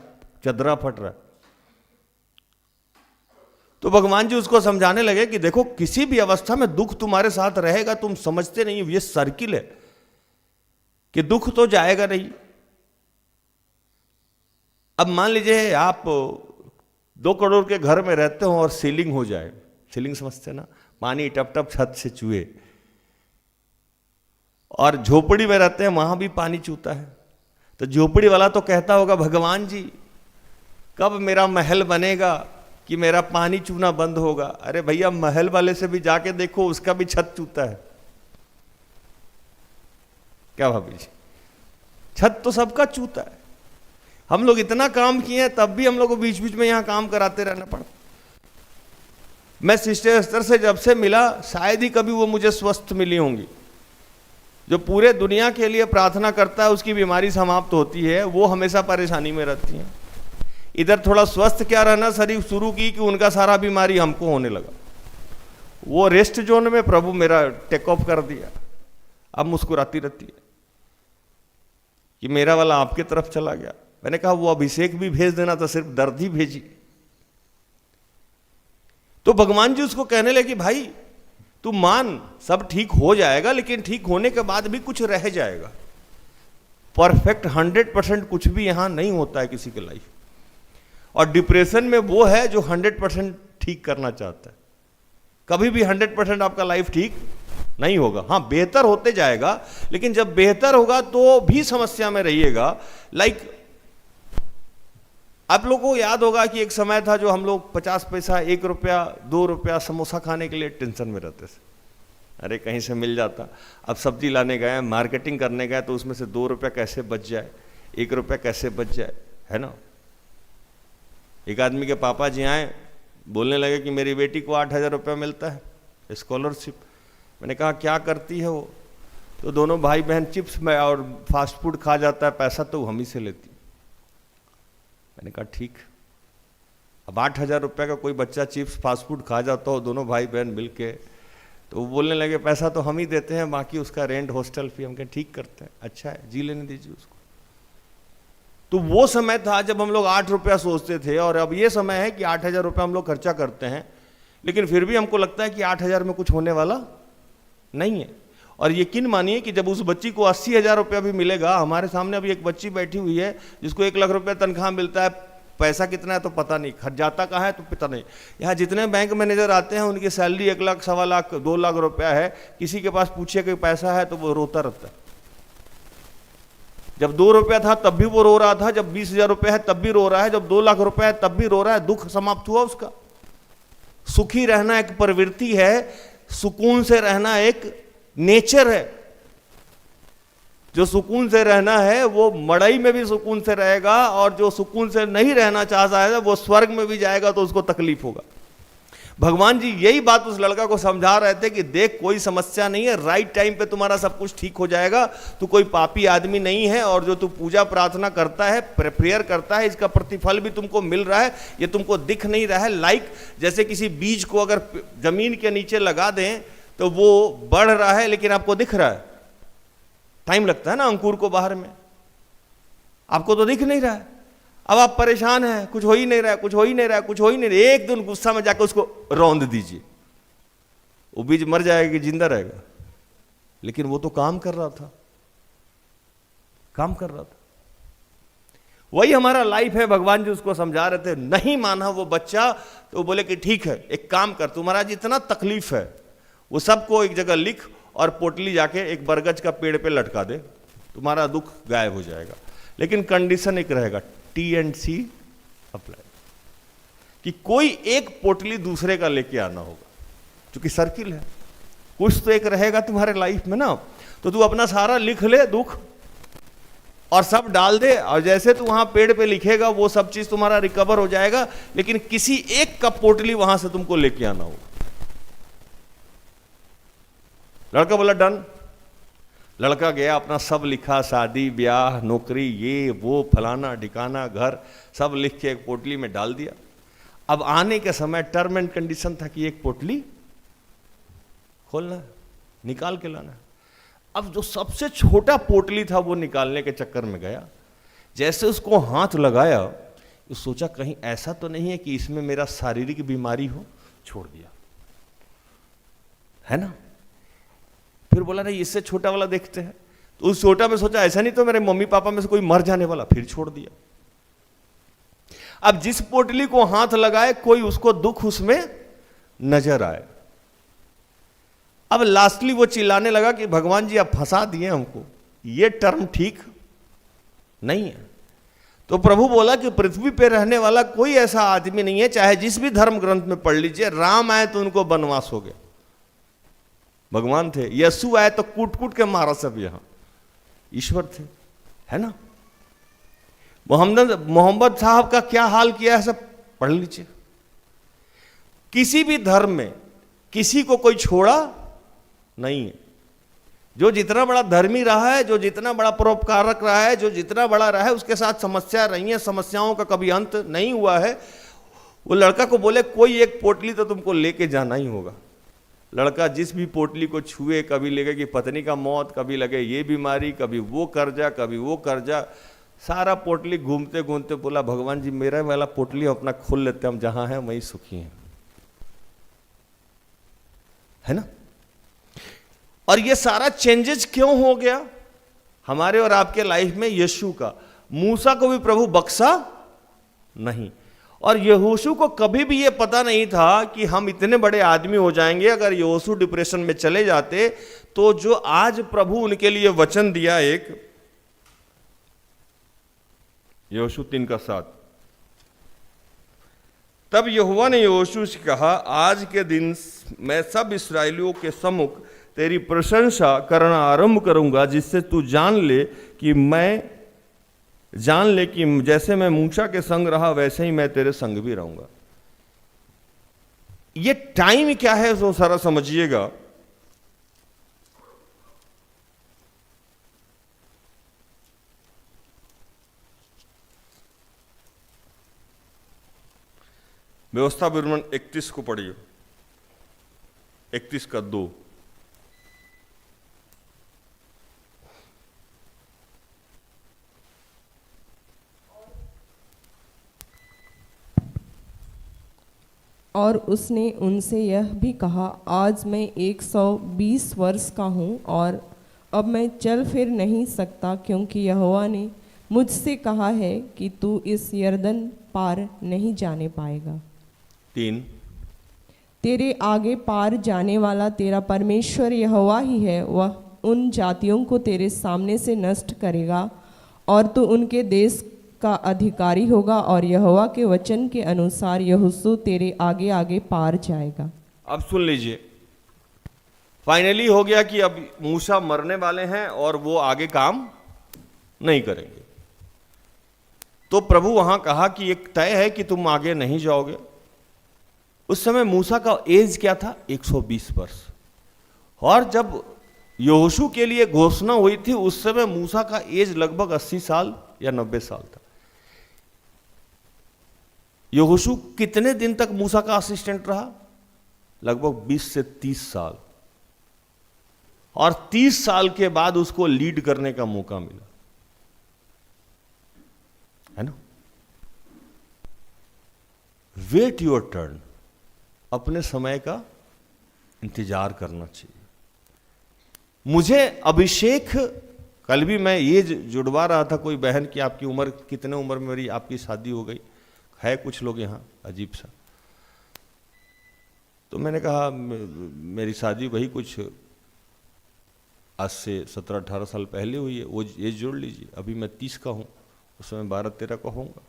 [SPEAKER 7] चदरा फट रहा है। तो भगवान जी उसको समझाने लगे कि देखो किसी भी अवस्था में दुख तुम्हारे साथ रहेगा, तुम समझते नहीं, ये सर्किल है कि दुख तो जाएगा नहीं। अब मान लीजिए आप 2 करोड़ के घर में रहते हो और सीलिंग हो जाए, सीलिंग समझते ना, पानी टप टप छत से चूहे, और झोपड़ी में रहते हैं वहां भी पानी चूता है, तो झोपड़ी वाला तो कहता होगा भगवान जी कब मेरा महल बनेगा कि मेरा पानी चूना बंद होगा। अरे भैया महल वाले से भी जाके देखो, उसका भी छत चूता है। क्या भाभी जी, छत तो सबका चूता है, हम लोग इतना काम किए हैं तब भी हम लोग को बीच बीच में यहाँ काम कराते रहना पड़ा। मैं सिस्टर एस्तर से जब से मिला, शायद ही कभी वो मुझे स्वस्थ मिली होंगी। जो पूरे दुनिया के लिए प्रार्थना करता है उसकी बीमारी समाप्त होती है, वो हमेशा परेशानी में रहती है। इधर थोड़ा स्वस्थ क्या रहना शुरू की कि उनका सारा बीमारी हमको होने लगा। वो रेस्ट जोन में प्रभु मेरा टेक ऑफ कर दिया। अब मुस्कुराती रहती है कि मेरा वाला आपके तरफ चला गया। मैंने कहा वो अभिषेक भी भेज देना था, सिर्फ दर्द ही भेजी। तो भगवान जी उसको कहने लगे, भाई तू मान सब ठीक हो जाएगा, लेकिन ठीक होने के बाद भी कुछ रह जाएगा। परफेक्ट 100% कुछ भी यहां नहीं होता है किसी के लाइफ। और डिप्रेशन में वो है जो 100% ठीक करना चाहता है। कभी भी 100% आपका लाइफ ठीक नहीं होगा। हाँ, बेहतर होते जाएगा, लेकिन जब बेहतर होगा तो भी समस्या में रहिएगा। लाइक आप लोगों को याद होगा कि एक समय था जो हम लोग 50 पैसा, 1 रुपया, 2 रुपया समोसा खाने के लिए टेंशन में रहते थे। अरे कहीं से मिल जाता। अब सब्जी लाने गए, मार्केटिंग करने गए, तो उसमें से 2 रुपया कैसे बच जाए, 1 रुपया कैसे बच जाए, है ना। एक आदमी के पापा जी आए, बोलने लगे कि मेरी बेटी को 8,000 रुपया मिलता है स्कॉलरशिप। मैंने कहा क्या करती है वो? तो दोनों भाई बहन चिप्स में और फास्ट फूड खा जाता है, पैसा तो हम ही से लेती। मैंने कहा ठीक। अब 8,000 रुपये का कोई बच्चा चिप्स फास्ट फूड खा जाता हो, दोनों भाई बहन मिल के, तो वो बोलने लगे पैसा तो हम ही देते हैं, बाकी उसका रेंट हॉस्टल फी। हम कहें ठीक करते हैं, अच्छा है, जी लेने दीजिए उसको। तो वो समय था जब हम लोग 8 रुपया सोचते थे, और अब ये समय है कि 8,000 रुपया हम लोग खर्चा करते हैं, लेकिन फिर भी हमको लगता है कि 8,000 में कुछ होने वाला नहीं है। और यकीन मानिए कि जब उस बच्ची को 80,000 रुपया भी मिलेगा, हमारे सामने अभी एक बच्ची बैठी हुई है जिसको 1 लाख रुपया तनख्वाह मिलता है, पैसा कितना है तो पता नहीं, खर्च जाता कहाँ है तो पता नहीं। यहाँ जितने बैंक मैनेजर आते हैं उनकी सैलरी 1 लाख, 1.25 लाख, 2 लाख रुपया है। किसी के पास पूछिए कि पैसा है तो वो रोता रहता है। जब 2 रुपया था तब भी वो रो रहा था, जब 20,000 रुपया है तब भी रो रहा है, जब 2 लाख रुपया है तब भी रो रहा है। दुख समाप्त हुआ उसका। सुखी रहना एक प्रवृत्ति है, सुकून से रहना एक नेचर है। जो सुकून से रहना है वो मड़ई में भी सुकून से रहेगा, और जो सुकून से नहीं रहना चाहता है वो स्वर्ग में भी जाएगा तो उसको तकलीफ होगा। भगवान जी यही बात उस लड़का को समझा रहे थे कि देख कोई समस्या नहीं है, राइट टाइम पे तुम्हारा सब कुछ ठीक हो जाएगा। तू कोई पापी आदमी नहीं है, और जो तू पूजा प्रार्थना करता है, प्रेयर करता है, इसका प्रतिफल भी तुमको मिल रहा है, ये तुमको दिख नहीं रहा है। लाइक जैसे किसी बीज को अगर जमीन के नीचे लगा दें तो वो बढ़ रहा है, लेकिन आपको दिख रहा है। टाइम लगता है ना अंकुर को बाहर में, आपको तो दिख नहीं रहा है। अब आप परेशान हैं, कुछ हो ही नहीं रहा है, कुछ हो ही नहीं रहा है, कुछ हो ही नहीं रहा है। एक दिन गुस्सा में जाकर उसको रौंद दीजिए, वो बीज मर जाएगा कि जिंदा रहेगा? लेकिन वो तो काम कर रहा था, काम कर रहा था। वही हमारा लाइफ है। भगवान जी उसको समझा रहे थे, नहीं माना वो बच्चा, तो वो बोले कि ठीक है, एक काम कर, तुम्हारा जितना तकलीफ है वो सबको एक जगह लिख और पोटली जाके एक बरगद का पेड़ पे लटका दे, तुम्हारा दुख गायब हो जाएगा। लेकिन कंडीशन एक रहेगा, T&C अप्लाई, कि कोई एक पोटली दूसरे का लेके आना होगा, क्योंकि सर्किल है, कुछ तो एक रहेगा तुम्हारे लाइफ में ना। तो तू अपना सारा लिख ले दुख और सब डाल दे, और जैसे तू वहां पेड़ पे लिखेगा वो सब चीज तुम्हारा रिकवर हो जाएगा। लेकिन किसी एक का पोटली वहां से तुमको लेके आना होगा। लड़का बोला डन। लड़का गया, अपना सब लिखा, शादी ब्याह नौकरी ये वो फलाना ढिकाना घर सब लिख के एक पोटली में डाल दिया। अब आने के समय टर्म एंड कंडीशन था कि एक पोटली खोलना है, निकाल के लाना है। अब जो सबसे छोटा पोटली था वो निकालने के चक्कर में गया। जैसे उसको हाथ लगाया, तो सोचा कहीं ऐसा तो नहीं है कि इसमें मेरा शारीरिक बीमारी हो, छोड़ दिया, है ना। फिर बोला नहीं, इससे छोटा वाला देखते हैं। तो उस छोटा में सोचा ऐसा नहीं तो मेरे मम्मी पापा में से कोई मर जाने वाला, फिर छोड़ दिया। अब जिस पोटली को हाथ लगाए कोई उसको दुख उसमें नजर आए। अब लास्टली वो चिल्लाने लगा कि भगवान जी आप फंसा दिए हमको, ये टर्म ठीक नहीं है। तो प्रभु बोला कि पृथ्वी पे रहने वाला कोई ऐसा आदमी नहीं है, चाहे जिस भी धर्म ग्रंथ में पढ़ लीजिए, राम आए तो उनको वनवास हो गया, भगवान थे। यीशु आए तो कूट कूट के मारा सब, यहां ईश्वर थे, है ना। मोहम्मद साहब का क्या हाल किया है, सब पढ़ लीजिए। किसी भी धर्म में किसी को कोई छोड़ा नहीं है। जो जितना बड़ा धर्मी रहा है, जो जितना बड़ा परोपकारक रहा है, जो जितना बड़ा रहा है, उसके साथ समस्या रही है, समस्याओं का कभी अंत नहीं हुआ है। वो लड़का को बोले कोई एक पोटली तो तुमको लेके जाना ही होगा। लड़का जिस भी पोटली को छुए, कभी लगे कि पत्नी का मौत, कभी लगे ये बीमारी, कभी वो कर्जा, कभी वो कर्जा, सारा पोटली घूमते घूमते बोला भगवान जी मेरा वाला पोटली अपना खोल लेते, हम जहां हैं वहीं सुखी हैं, है ना। और ये सारा चेंजेस क्यों हो गया हमारे और आपके लाइफ में? यीशु का। मूसा को भी प्रभु बख्शा नहीं, और यहोशू को कभी भी ये पता नहीं था कि हम इतने बड़े आदमी हो जाएंगे। अगर यहोशू डिप्रेशन में चले जाते तो जो आज प्रभु उनके लिए वचन दिया, एक यहोशू 3:7, तब यहोवा ने यहोशू से कहा, आज के दिन मैं सब इस्राएलियों के सम्मुख तेरी प्रशंसा करना आरंभ करूंगा, जिससे तू जान ले कि जैसे मैं मूसा के संग रहा वैसे ही मैं तेरे संग भी रहूंगा। ये टाइम क्या है वो सारा समझिएगा। व्यवस्था विवरण 31 को पढ़िए, 31:2।
[SPEAKER 6] और उसने उनसे यह भी कहा, आज मैं 120 वर्ष का हूँ और अब मैं चल फिर नहीं सकता, क्योंकि यहोवा ने मुझसे कहा है कि तू इस यरदन पार नहीं जाने पाएगा।
[SPEAKER 7] 3,
[SPEAKER 6] तेरे आगे पार जाने वाला तेरा परमेश्वर यहोवा ही है। वह उन जातियों को तेरे सामने से नष्ट करेगा और तू उनके देश का अधिकारी होगा, और यहोवा के वचन के अनुसार यहोशू तेरे आगे आगे पार जाएगा।
[SPEAKER 7] अब सुन लीजिए, फाइनली हो गया कि अब मूसा मरने वाले हैं और वो आगे काम नहीं करेंगे। तो प्रभु वहां कहा कि एक तय है कि तुम आगे नहीं जाओगे। उस समय मूसा का एज क्या था? 120 वर्ष। और जब यहोशू के लिए घोषणा हुई थी उस समय मूसा का एज लगभग 80 साल या 90 साल था। यहोशू कितने दिन तक मूसा का असिस्टेंट रहा? लगभग 20 से 30 साल। और 30 साल के बाद उसको लीड करने का मौका मिला, है ना। वेट योर टर्न, अपने समय का इंतजार करना चाहिए। मुझे अभिषेक, कल भी मैं ये जुड़वा रहा था कोई बहन की, आपकी उम्र कितने उम्र में मेरी आपकी शादी हो गई है? कुछ लोग यहाँ अजीब सा। तो मैंने कहा मेरी शादी वही कुछ आज से 17-18 साल पहले हुई है, वो ये जोड़ लीजिए। अभी मैं 30 का हूँ, उस समय 12-13 का होऊंगा,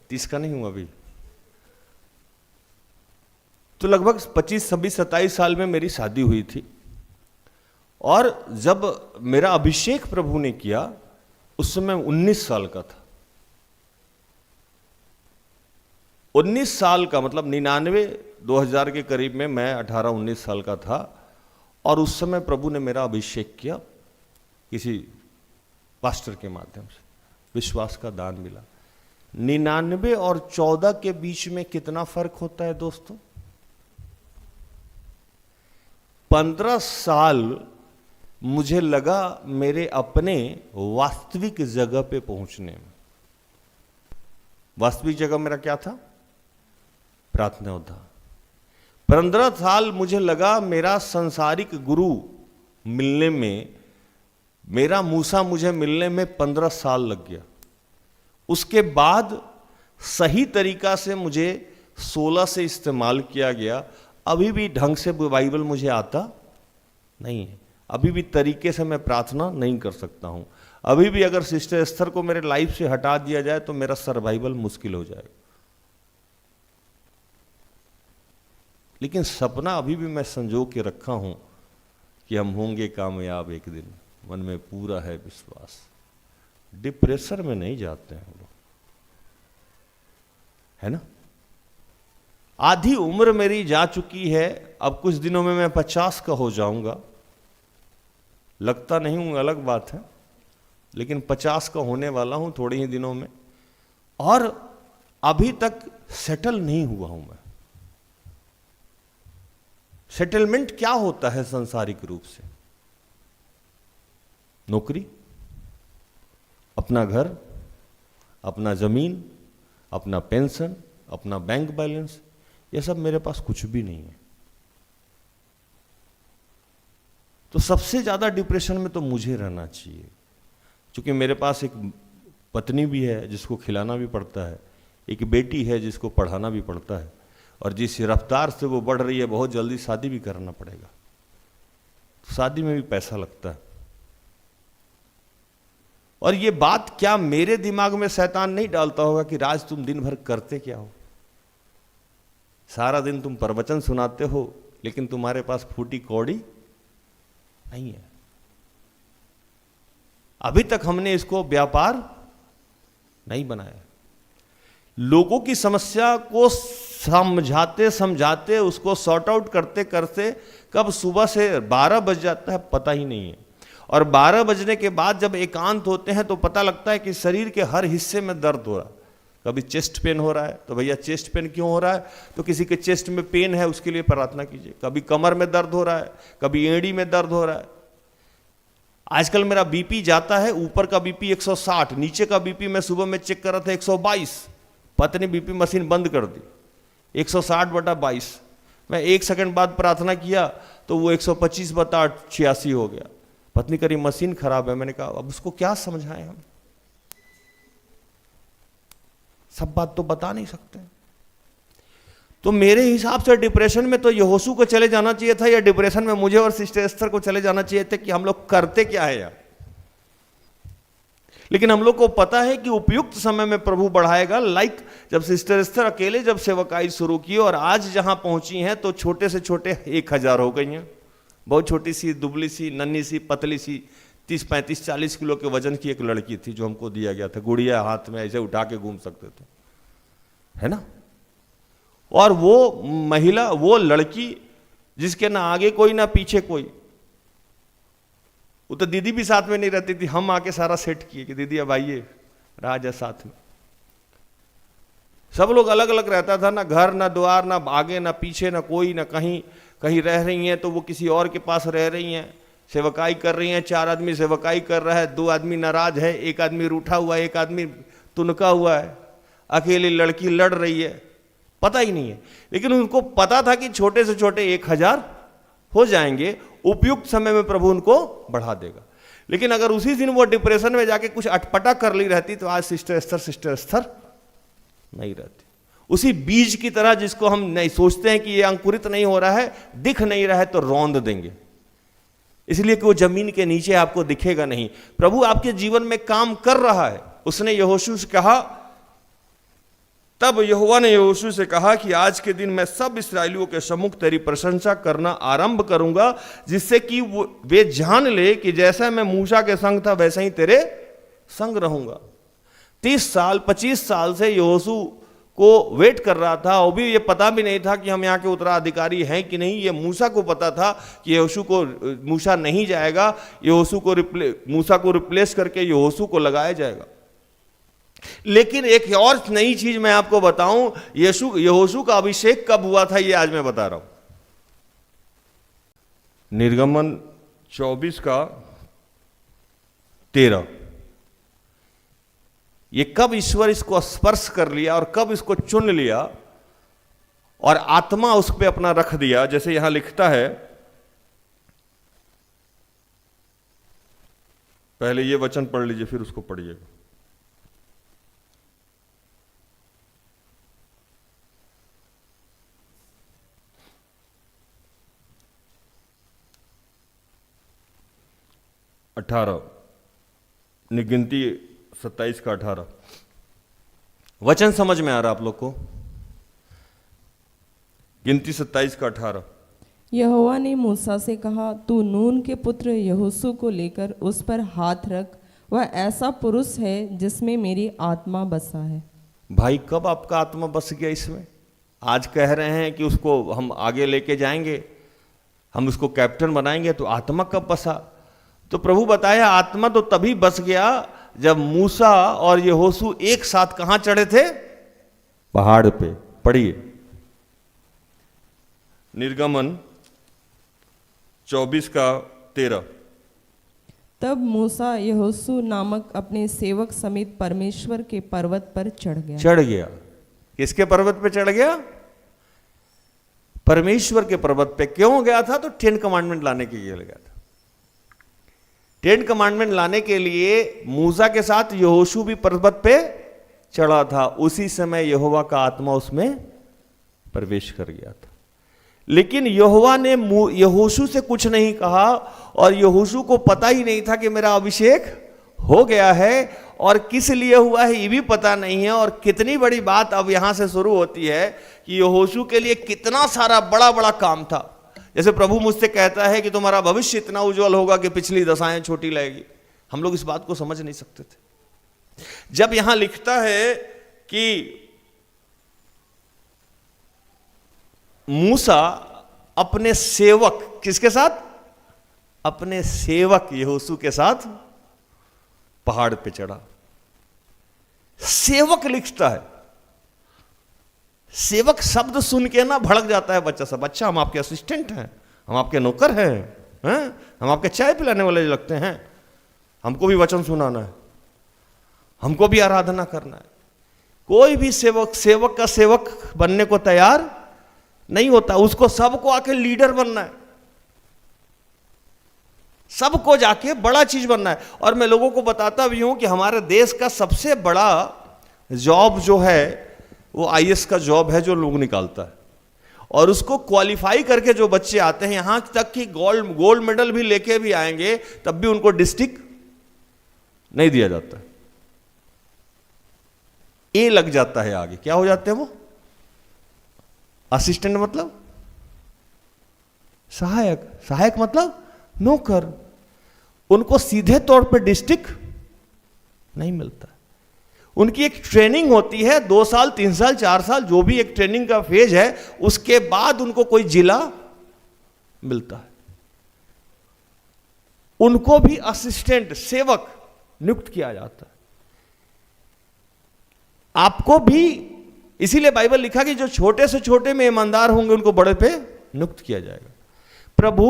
[SPEAKER 7] 30 का नहीं हूँ अभी। तो लगभग 25, 26, 27 साल में मेरी शादी हुई थी। और जब मेरा अभिषेक प्रभु ने किया उस समय 19 साल का था। 19 साल का मतलब 99-2000 के करीब में मैं 18-19 साल का था। और उस समय प्रभु ने मेरा अभिषेक किया किसी पास्टर के माध्यम से, विश्वास का दान मिला। 99 और 14 के बीच में कितना फर्क होता है दोस्तों? 15 साल मुझे लगा मेरे अपने वास्तविक जगह पे पहुंचने में। वास्तविक जगह मेरा क्या था? प्रार्थना उद्धार। 15 साल मुझे लगा मेरा संसारिक गुरु मिलने में, मेरा मूसा मुझे मिलने में 15 साल लग गया। उसके बाद सही तरीका से मुझे 16 से इस्तेमाल किया गया। अभी भी ढंग से बाइबल मुझे आता नहीं है, अभी भी तरीके से मैं प्रार्थना नहीं कर सकता हूं। अभी भी अगर सिस्टर एस्थर को मेरे लाइफ से हटा दिया जाए तो मेरा सर्वाइवल मुश्किल हो जाएगा। लेकिन सपना अभी भी मैं संजो के रखा हूं कि हम होंगे कामयाब एक दिन। मन में पूरा है विश्वास। डिप्रेशन में नहीं जाते हैं हम लोग, है ना। आधी उम्र मेरी जा चुकी है, अब कुछ दिनों में मैं 50 का हो जाऊंगा, लगता नहीं हूं अलग बात है, लेकिन 50 का होने वाला हूं थोड़े ही दिनों में, और अभी तक सेटल नहीं हुआ हूं मैं। सेटलमेंट क्या होता है सांसारिक रूप से? नौकरी, अपना घर, अपना जमीन, अपना पेंशन, अपना बैंक बैलेंस, ये सब मेरे पास कुछ भी नहीं है। तो सबसे ज्यादा डिप्रेशन में तो मुझे रहना चाहिए, क्योंकि मेरे पास एक पत्नी भी है जिसको खिलाना भी पड़ता है, एक बेटी है जिसको पढ़ाना भी पड़ता है, और जिस रफ्तार से वो बढ़ रही है बहुत जल्दी शादी भी करना पड़ेगा। शादी में भी पैसा लगता है। और ये बात क्या मेरे दिमाग में शैतान नहीं डालता होगा कि राज तुम दिन भर करते क्या हो? सारा दिन तुम प्रवचन सुनाते हो, लेकिन तुम्हारे पास फूटी कौड़ी नहीं है। अभी तक हमने इसको व्यापार नहीं बनाया। लोगों की समस्या को समझाते समझाते, उसको सॉर्ट आउट करते करते कब सुबह से 12 बज जाता है पता ही नहीं है। और 12 बजने के बाद जब एकांत होते हैं तो पता लगता है कि शरीर के हर हिस्से में दर्द हो रहा है। कभी चेस्ट पेन हो रहा है तो भैया चेस्ट पेन क्यों हो रहा है? तो किसी के चेस्ट में पेन है, उसके लिए प्रार्थना कीजिए। कभी कमर में दर्द हो रहा है, कभी एड़ी में दर्द हो रहा है। आजकल मेरा बीपी जाता है, ऊपर का बीपी 160, नीचे का बीपी मैं सुबह में चेक कर रहा था 122। पत्नी बीपी मशीन बंद कर दी, 160/22। मैं 1 सेकंड बाद प्रार्थना किया तो वो 125/86 हो गया। पत्नी करी मशीन खराब है। मैंने कहा अब उसको क्या समझाएं हम, सब बात तो बता नहीं सकते। तो मेरे हिसाब से डिप्रेशन में तो यहोशू को चले जाना चाहिए था, या डिप्रेशन में मुझे और सिस्टर एस्थर को चले जाना चाहिए था कि हम लोग करते क्या है यार। लेकिन हम लोग को पता है कि उपयुक्त समय में प्रभु बढ़ाएगा। लाइक जब सिस्टर एस्थर अकेले जब सेवकाई शुरू की और आज जहां पहुंची हैं तो छोटे से छोटे 1000 हो गई हैं। बहुत छोटी सी, दुबली सी, नन्ही सी, पतली सी, 30, 35, 40 किलो के वजन की एक लड़की थी जो हमको दिया गया था। गुड़िया हाथ में ऐसे उठा के घूम सकते थे, है ना। और वो महिला, वो लड़की जिसके ना आगे कोई ना पीछे कोई, वो तो दीदी भी साथ में नहीं रहती थी। हम आके सारा सेट किए कि दीदी अब आइए, राज है साथ में। सब लोग अलग अलग रहता था, ना घर ना द्वार, ना आगे ना पीछे, ना कोई, ना कहीं। कहीं रह रही हैं तो वो किसी और के पास रह रही हैं, सेवकाई कर रही हैं। 4 आदमी सेवकाई कर रहा है, 2 आदमी नाराज है, 1 आदमी रूठा हुआ है, 1 आदमी तुनका हुआ है, अकेली लड़की लड़ रही है, पता ही नहीं है। लेकिन उनको पता था कि छोटे से छोटे 1000 हो जाएंगे, उपयुक्त समय में प्रभु उनको बढ़ा देगा। लेकिन अगर उसी दिन वो डिप्रेशन में जाके कुछ अटपटा कर ली रहती तो आज सिस्टर एस्थर नहीं रहती। उसी बीज की तरह जिसको हम नहीं सोचते हैं कि ये अंकुरित नहीं हो रहा है, दिख नहीं रहा है तो रौंद देंगे, इसलिए कि वो जमीन के नीचे आपको दिखेगा नहीं। प्रभु आपके जीवन में काम कर रहा है। उसने यहोशू से कहा, तब यहोवा ने यहोशू से कहा कि आज के दिन मैं सब इस्राएलियों के सम्मुख तेरी प्रशंसा करना आरंभ करूंगा, जिससे कि वे जान ले कि जैसा मैं मूसा के संग था वैसा ही तेरे संग रहूंगा। 30 साल 25 साल से यहोशू को वेट कर रहा था, और भी ये पता भी नहीं था कि हम यहाँ के उत्तराधिकारी हैं कि नहीं। ये मूसा को पता था कि यहोशू को, मूसा नहीं जाएगा, मूसा को रिप्लेस करके यहोशू को लगाया जाएगा। लेकिन एक और नई चीज मैं आपको बताऊं, यहोशू का अभिषेक कब हुआ था ये आज मैं बता रहा हूं। निर्गमन 24:13, ये कब ईश्वर इसको स्पर्श कर लिया और कब इसको चुन लिया और आत्मा उस पर अपना रख दिया। जैसे यहां लिखता है, पहले ये वचन पढ़ लीजिए फिर उसको पढ़िएगा। गिनती 27:18 वचन समझ में आ रहा आप लोग को? गिनती 27:18।
[SPEAKER 4] यहोवा ने मूसा से कहा, तू नून के पुत्र यहोशू को लेकर उस पर हाथ रख, वह ऐसा पुरुष है जिसमें मेरी आत्मा बसा है।
[SPEAKER 7] भाई कब आपका आत्मा बस गया इसमें? आज कह रहे हैं कि उसको हम आगे लेके जाएंगे, हम उसको कैप्टन बनाएंगे, तो आत्मा कब बसा? तो प्रभु बताया आत्मा तो तभी बस गया जब मूसा और यहोशू एक साथ कहां चढ़े थे? पहाड़ पे। पढ़िए निर्गमन 24:13।
[SPEAKER 4] तब मूसा यहोशू नामक अपने सेवक समेत परमेश्वर के पर्वत पर चढ़ गया।
[SPEAKER 7] किसके पर्वत पे चढ़ गया? परमेश्वर के पर्वत पे। क्यों गया था? तो 10 कमांडमेंट लाने के लिए गया था। 10 कमांडमेंट लाने के लिए मूसा के साथ यहोशू भी पर्वत पे चढ़ा था। उसी समय यहोवा का आत्मा उसमें प्रवेश कर गया था। लेकिन यहोवा ने यहोशू से कुछ नहीं कहा, और यहोशू को पता ही नहीं था कि मेरा अभिषेक हो गया है, और किस लिए हुआ है ये भी पता नहीं है। और कितनी बड़ी बात अब यहां से शुरू होती है कि यहोशू के लिए कितना सारा बड़ा बड़ा काम था। जैसे प्रभु मुझसे कहता है कि तुम्हारा भविष्य इतना उज्जवल होगा कि पिछली दशाएं छोटी लगेगी। हम लोग इस बात को समझ नहीं सकते थे। जब यहां लिखता है कि मूसा अपने सेवक, किसके साथ? अपने सेवक यहोशू के साथ पहाड़ पे चढ़ा। सेवक लिखता है। सेवक शब्द सुन के ना भड़क जाता है बच्चा सब। अच्छा, हम आपके असिस्टेंट हैं, हम आपके नौकर हैं, हम आपके चाय पिलाने वाले लगते हैं, हमको भी वचन सुनाना है, हमको भी आराधना करना है। कोई भी सेवक का सेवक बनने को तैयार नहीं होता। उसको सबको आके लीडर बनना है, सबको जाके बड़ा चीज बनना है। और मैं लोगों को बताता भी हूं कि हमारे देश का सबसे बड़ा जॉब जो है वो आईएएस का जॉब है, जो लोग निकालता है। और उसको क्वालिफाई करके जो बच्चे आते हैं, यहां तक कि गोल्ड मेडल भी लेके भी आएंगे, तब भी उनको डिस्ट्रिक्ट नहीं दिया जाता। ए लग जाता है आगे। क्या हो जाते हैं वो? असिस्टेंट मतलब सहायक, सहायक मतलब नौकर। उनको सीधे तौर पे डिस्ट्रिक्ट नहीं मिलता। उनकी एक ट्रेनिंग होती है, 2 साल 3 साल 4 साल, जो भी एक ट्रेनिंग का फेज है, उसके बाद उनको कोई जिला मिलता है। उनको भी असिस्टेंट, सेवक नियुक्त किया जाता है। आपको भी, इसीलिए बाइबल लिखा कि जो छोटे से छोटे में ईमानदार होंगे उनको बड़े पे नियुक्त किया जाएगा। प्रभु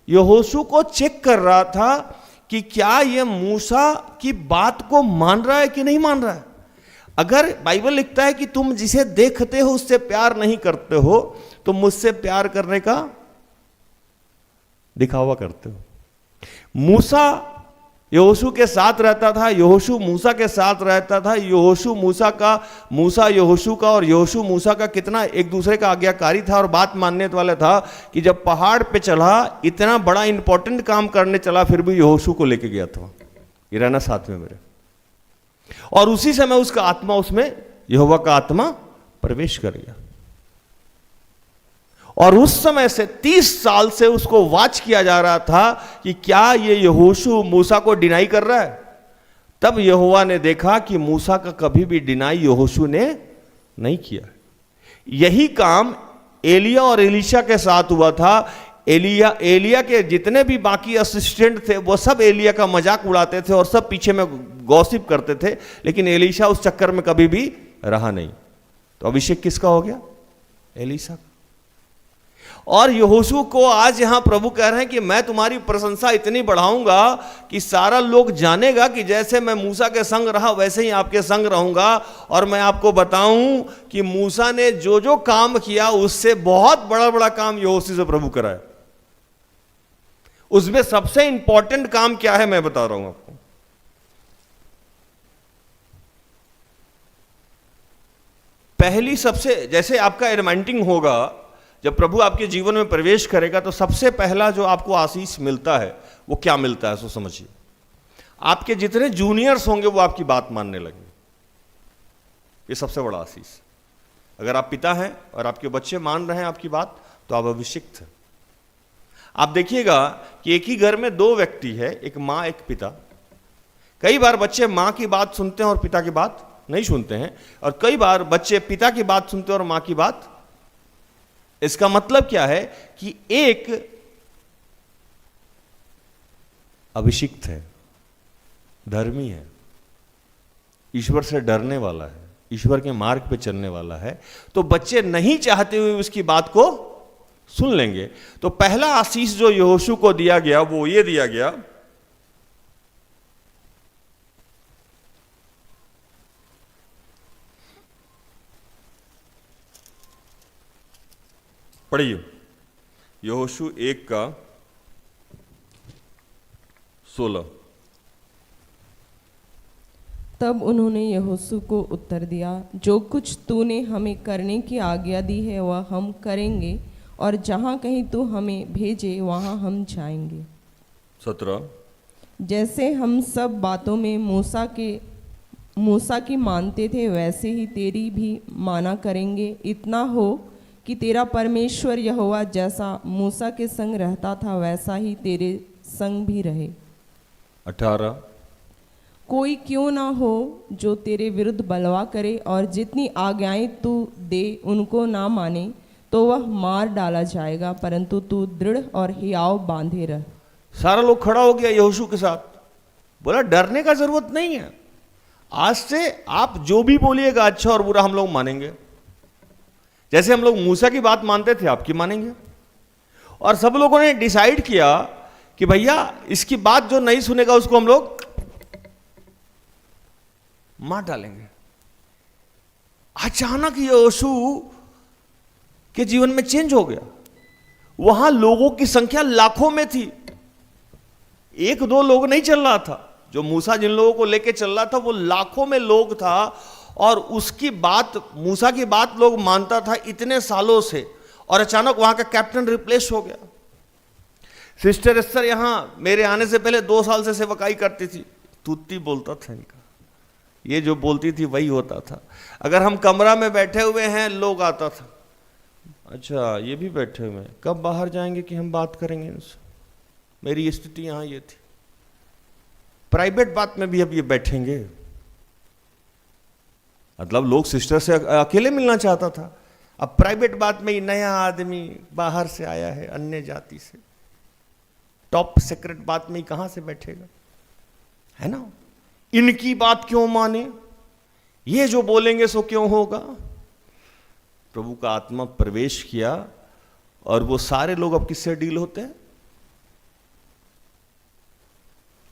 [SPEAKER 7] यहोशू को चेक कर रहा था कि क्या यह मूसा की बात को मान रहा है कि नहीं मान रहा है। अगर बाइबल लिखता है कि तुम जिसे देखते हो उससे प्यार नहीं करते हो, तो मुझसे प्यार करने का दिखावा करते हो। मूसा यहोशू के साथ रहता था, यहोशू मूसा के साथ रहता था। मूसा यहोशू का और यहोशू मूसा का कितना एक दूसरे का आज्ञाकारी था और बात मानने वाला था कि जब पहाड़ पे चला, इतना बड़ा इंपॉर्टेंट काम करने चला, फिर भी यहोशू को लेके गया था, ये रहना साथ में मेरे। और उसी समय उसका आत्मा, उसमें यहोवा का आत्मा प्रवेश कर गया। और उस समय से 30 साल से उसको वाच किया जा रहा था कि क्या ये यहोशू मूसा को डिनाई कर रहा है। तब यहोवा ने देखा कि मूसा का कभी भी डिनाई यहोशू ने नहीं किया। यही काम एलिया और एलीशा के साथ हुआ था। एलिया के जितने भी बाकी असिस्टेंट थे वो सब एलिया का मजाक उड़ाते थे और सब पीछे में गॉसिप करते थे, लेकिन एलीशा उस चक्कर में कभी भी रहा नहीं। तो अभिषेक किसका हो गया? एलीशा। और यहोशू को आज यहां प्रभु कह रहे हैं कि मैं तुम्हारी प्रशंसा इतनी बढ़ाऊंगा कि सारा लोग जानेगा कि जैसे मैं मूसा के संग रहा वैसे ही आपके संग रहूंगा। और मैं आपको बताऊं कि मूसा ने जो जो काम किया उससे बहुत बड़ा बड़ा काम यहोशू से प्रभु कराया। उसमें सबसे इंपॉर्टेंट काम क्या है मैं बता रहा हूं आपको। पहली सबसे, जैसे आपका एडमेंटिंग होगा, जब प्रभु आपके जीवन में प्रवेश करेगा तो सबसे पहला जो आपको आशीष मिलता है वो क्या मिलता है, सो समझिए। आपके जितने जूनियर्स होंगे वो आपकी बात मानने लगेंगे। ये सबसे बड़ा आशीष। अगर आप पिता हैं और आपके बच्चे मान रहे हैं आपकी बात, तो आप अभिषिक्त हैं। आप देखिएगा कि एक ही घर में 2 व्यक्ति है, एक माँ एक पिता। कई बार बच्चे माँ की बात सुनते हैं और पिता की बात नहीं सुनते हैं, और कई बार बच्चे पिता की बात सुनते हैं और माँ की बात। इसका मतलब क्या है कि एक अभिषिक्त है, धर्मी है, ईश्वर से डरने वाला है, ईश्वर के मार्ग पे चलने वाला है, तो बच्चे नहीं चाहते हुए उसकी बात को सुन लेंगे। तो पहला आशीष जो यहोशू को दिया गया वो ये दिया गया, पढ़िए यहोशू 1:16।
[SPEAKER 4] तब उन्होंने यहोशू को उत्तर दिया, जो कुछ तूने हमें करने की आज्ञा दी है वह हम करेंगे, और जहाँ कहीं तू हमें भेजे वहाँ हम जाएंगे।
[SPEAKER 7] 17।
[SPEAKER 4] जैसे हम सब बातों में मूसा की मानते थे वैसे ही तेरी भी माना करेंगे। इतना हो कि तेरा परमेश्वर यहोवा जैसा मूसा के संग रहता था वैसा ही तेरे संग भी रहे।
[SPEAKER 7] 18।
[SPEAKER 4] कोई क्यों ना हो जो तेरे विरुद्ध बलवा करे, और जितनी आज्ञाएं तू दे उनको ना माने तो वह मार डाला जाएगा, परंतु तू दृढ़ और हियाव बांधे रह।
[SPEAKER 7] सारा लोग खड़ा हो गया यहोशू के साथ, बोला डरने का जरूरत नहीं है, आज से आप जो भी बोलिएगा अच्छा और बुरा हम लोग मानेंगे। जैसे हम लोग मूसा की बात मानते थे आपकी मानेंगे। और सब लोगों ने डिसाइड किया कि भैया इसकी बात जो नहीं सुनेगा उसको हम लोग मार डालेंगे। अचानक यहोशू के जीवन में चेंज हो गया। वहां लोगों की संख्या लाखों में थी, एक दो लोग नहीं चल रहा था। जो मूसा जिन लोगों को लेके चल रहा था वो लाखों में लोग था, और उसकी बात, मूसा की बात लोग मानता था इतने सालों से, और अचानक वहां का कैप्टन रिप्लेस हो गया। सिस्टर एस्तर यहां मेरे आने से पहले 2 साल से सेवकाई करती थी, तुत्ती बोलता था इनका, ये जो बोलती थी वही होता था। अगर हम कमरा में बैठे हुए हैं लोग आता था, अच्छा ये भी बैठे हुए हैं, कब बाहर जाएंगे कि हम बात करेंगे इनसे। मेरी स्थिति यहां ये थी। प्राइवेट बात में भी अब ये बैठेंगे, मतलब लोग सिस्टर से अकेले मिलना चाहता था, अब प्राइवेट बात में ही नया आदमी बाहर से आया है अन्य जाति से, टॉप सीक्रेट बात में ही कहां से बैठेगा, है ना। इनकी बात क्यों माने, ये जो बोलेंगे सो क्यों होगा। प्रभु का आत्मा प्रवेश किया, और वो सारे लोग अब किससे डील होते हैं।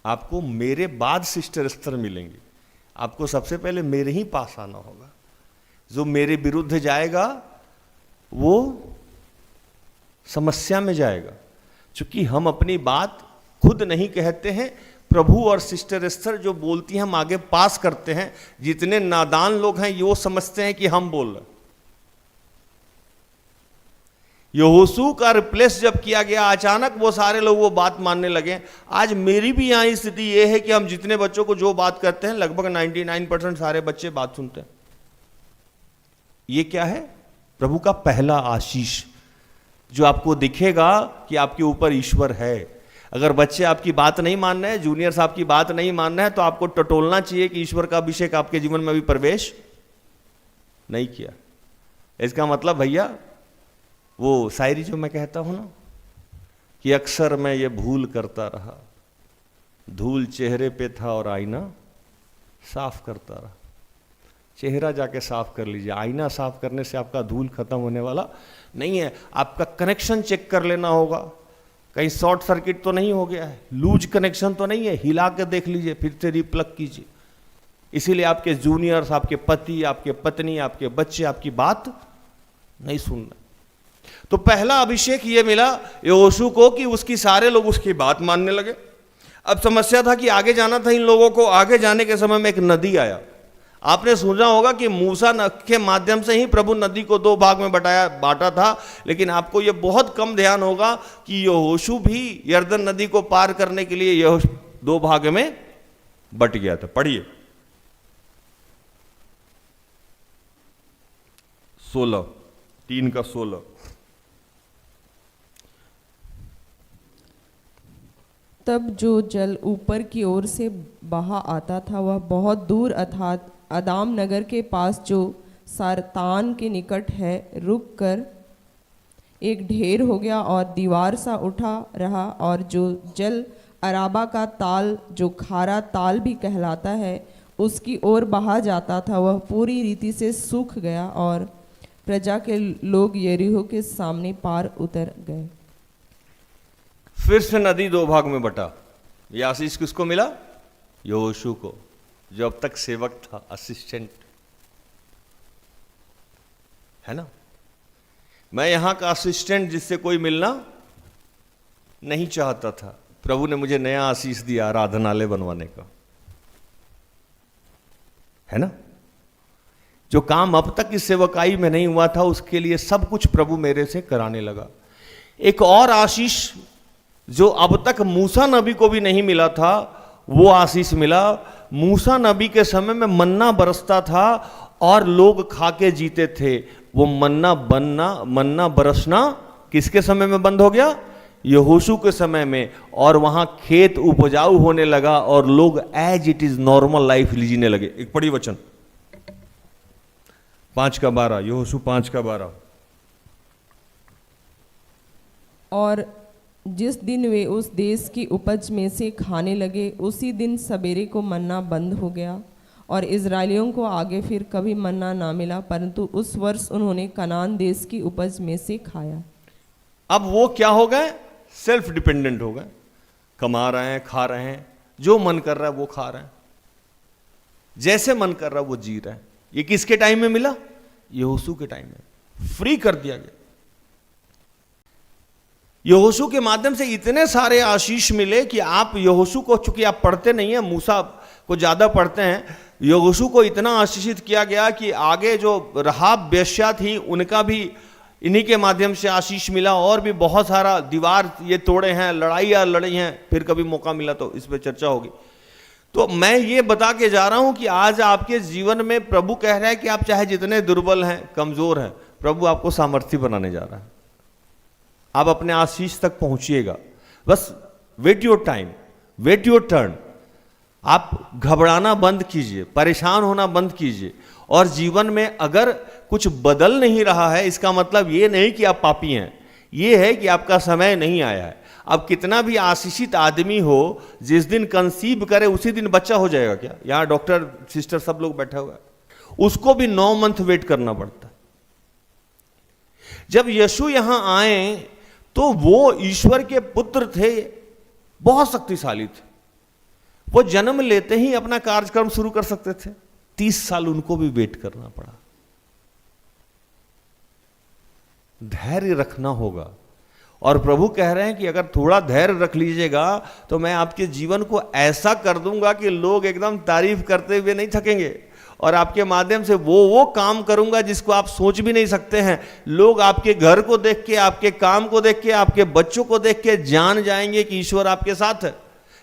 [SPEAKER 7] आपको मेरे बाद सिस्टर एस्तर मिलेंगी, आपको सबसे पहले मेरे ही पास आना होगा। जो मेरे विरुद्ध जाएगा वो समस्या में जाएगा, क्योंकि हम अपनी बात खुद नहीं कहते हैं, प्रभु और सिस्टर एस्तर जो बोलती हैं हम आगे पास करते हैं। जितने नादान लोग हैं वो समझते हैं कि हम बोल रहे। यहोशू का रिप्लेस जब किया गया, अचानक वो सारे लोग वो बात मानने लगे। आज मेरी भी यहाँ स्थिति ये है कि हम जितने बच्चों को जो बात करते हैं लगभग 99% सारे बच्चे बात सुनते हैं। ये क्या है? प्रभु का पहला आशीष जो आपको दिखेगा कि आपके ऊपर ईश्वर है। अगर बच्चे आपकी बात नहीं मान रहे हैं, जूनियर्स आपकी बात नहीं मान रहे हैं, तो आपको टटोलना चाहिए कि ईश्वर का अभिषेक आपके जीवन में अभी प्रवेश नहीं किया। इसका मतलब भैया वो शायरी जो मैं कहता हूं ना कि अक्सर मैं ये भूल करता रहा, धूल चेहरे पे था और आईना साफ करता रहा। चेहरा जाके साफ कर लीजिए, आईना साफ करने से आपका धूल खत्म होने वाला नहीं है। आपका कनेक्शन चेक कर लेना होगा, कहीं शॉर्ट सर्किट तो नहीं हो गया है, लूज कनेक्शन तो नहीं है, हिला के देख लीजिए, फिर से रिप्लग कीजिए। इसीलिए आपके जूनियर्स, आपके पति, आपके पत्नी, आपके बच्चे आपकी बात नहीं सुन रहे। तो पहला अभिषेक ये मिला यहोशू को कि उसकी सारे लोग उसकी बात मानने लगे। अब समस्या था कि आगे जाना था इन लोगों को। आगे जाने के समय में एक नदी आया। आपने सुना होगा कि मूसा के माध्यम से ही प्रभु नदी को 2 भाग में बांटा था, लेकिन आपको यह बहुत कम ध्यान होगा कि यहोशू भी यरदन नदी को पार करने के लिए यह 2 भाग में बट गया था। पढ़िए 3:16।
[SPEAKER 4] तब जो जल ऊपर की ओर से बहा आता था वह बहुत दूर अर्थात अदाम नगर के पास जो सारतान के निकट है रुक कर एक ढेर हो गया और दीवार सा उठा रहा, और जो जल अराबा का ताल जो खारा ताल भी कहलाता है उसकी ओर बहा जाता था वह पूरी रीति से सूख गया, और प्रजा के लोग यरीहो के सामने पार उतर गए।
[SPEAKER 7] फिर से नदी दो भाग में बटा। ये आशीष किसको मिला? यहोशू को, जो अब तक सेवक था, असिस्टेंट, है ना। मैं यहां का असिस्टेंट जिससे कोई मिलना नहीं चाहता था, प्रभु ने मुझे नया आशीष दिया आराधनालय बनवाने का, है ना। जो काम अब तक इस सेवकाई में नहीं हुआ था उसके लिए सब कुछ प्रभु मेरे से कराने लगा। एक और आशीष जो अब तक मूसा नबी को भी नहीं मिला था वो आशीष मिला। मूसा नबी के समय में मन्ना बरसता था और लोग खा के जीते थे। वो मन्ना बरसना किसके समय में बंद हो गया? यहोशू के समय में। और वहां खेत उपजाऊ होने लगा और लोग as it is normal life जीने लगे। एक पढ़ी वचन 5:12, यहोशू 5:12।
[SPEAKER 4] और जिस दिन वे उस देश की उपज में से खाने लगे उसी दिन सवेरे को मन्ना बंद हो गया, और इजराइलियों को आगे फिर कभी मन्ना ना मिला, परंतु उस वर्ष उन्होंने कनान देश की उपज में से खाया।
[SPEAKER 7] अब वो क्या हो गए? सेल्फ डिपेंडेंट हो गए। कमा रहे हैं, खा रहे हैं, जो मन कर रहा है वो खा रहे हैं, जैसे मन कर रहा है वो जी रहे हैं। ये किसके टाइम में मिला? यहोशू के टाइम में फ्री कर दिया गया। यहोशू के माध्यम से इतने सारे आशीष मिले कि आप यहोशू को, चूंकि आप पढ़ते नहीं है, मूसा को ज्यादा पढ़ते हैं, यहोशू को इतना आशीषित किया गया कि आगे जो रहाब वेश्या थी उनका भी इन्हीं के माध्यम से आशीष मिला। और भी बहुत सारा दीवार ये तोड़े हैं, लड़ाइयाँ लड़ी हैं, फिर कभी मौका मिला तो इस पर चर्चा होगी। तो मैं ये बता के जा रहा हूं कि आज आपके जीवन में प्रभु कह रहा है कि आप चाहे जितने दुर्बल हैं, कमजोर हैं, प्रभु आपको सामर्थ्य बनाने जा रहा है। आप अपने आशीष तक पहुंचिएगा। बस wait your time, wait your turn. आप घबराना बंद कीजिए, परेशान होना बंद कीजिए। और जीवन में अगर कुछ बदल नहीं रहा है, इसका मतलब ये नहीं कि आप पापी हैं, ये है कि आपका समय नहीं आया है। अब कितना भी आशीषित आदमी हो, जिस दिन कंसीव करे उसी दिन बच्चा हो जाएगा क्या? यहाँ डॉक्टर सिस्टर सब लोग बैठे हुए हैं, उसको भी 9 मंथ वेट करना पड़ता है। जब यीशु यहां आए तो वो ईश्वर के पुत्र थे, बहुत शक्तिशाली थे। वो जन्म लेते ही अपना कार्यक्रम शुरू कर सकते थे। 30 साल उनको भी वेट करना पड़ा। धैर्य रखना होगा। और प्रभु कह रहे हैं कि अगर थोड़ा धैर्य रख लीजिएगा तो मैं आपके जीवन को ऐसा कर दूंगा कि लोग एकदम तारीफ करते हुए नहीं थकेंगे, और आपके माध्यम से वो काम करूंगा जिसको आप सोच भी नहीं सकते हैं। लोग आपके घर को देख के, आपके काम को देख के, आपके बच्चों को देख के जान जाएंगे कि ईश्वर आपके साथ है।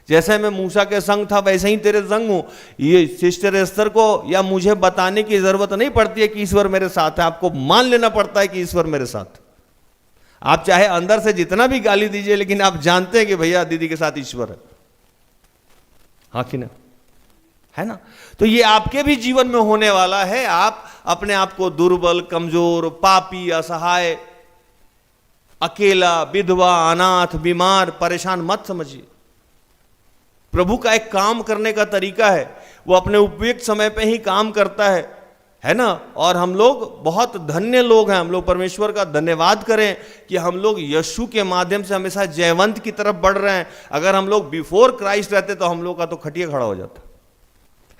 [SPEAKER 7] जैसे मैं मूसा के संग था वैसे ही तेरे संग हूं। ये सिस्टर एस्तर को या मुझे बताने की जरूरत नहीं पड़ती है कि ईश्वर मेरे साथ है, आपको मान लेना पड़ता है कि ईश्वर मेरे साथ है। आप चाहे अंदर से जितना भी गाली दीजिए, लेकिन आप जानते हैं कि भैया दीदी के साथ ईश्वर है। हाँ कि ना? है ना? तो ये आपके भी जीवन में होने वाला है। आप अपने आप को दुर्बल, कमजोर, पापी, असहाय, अकेला, विधवा, अनाथ, बीमार, परेशान मत समझिए। प्रभु का एक काम करने का तरीका है, वो अपने उपयुक्त समय पे ही काम करता है ना। और हम लोग बहुत धन्य लोग हैं। हम लोग परमेश्वर का धन्यवाद करें कि हम लोग यीशु के माध्यम से हमेशा जयवंत की तरफ बढ़ रहे हैं। अगर हम लोग बिफोर क्राइस्ट रहते तो हम लोग का तो खटिया खड़ा हो जाता,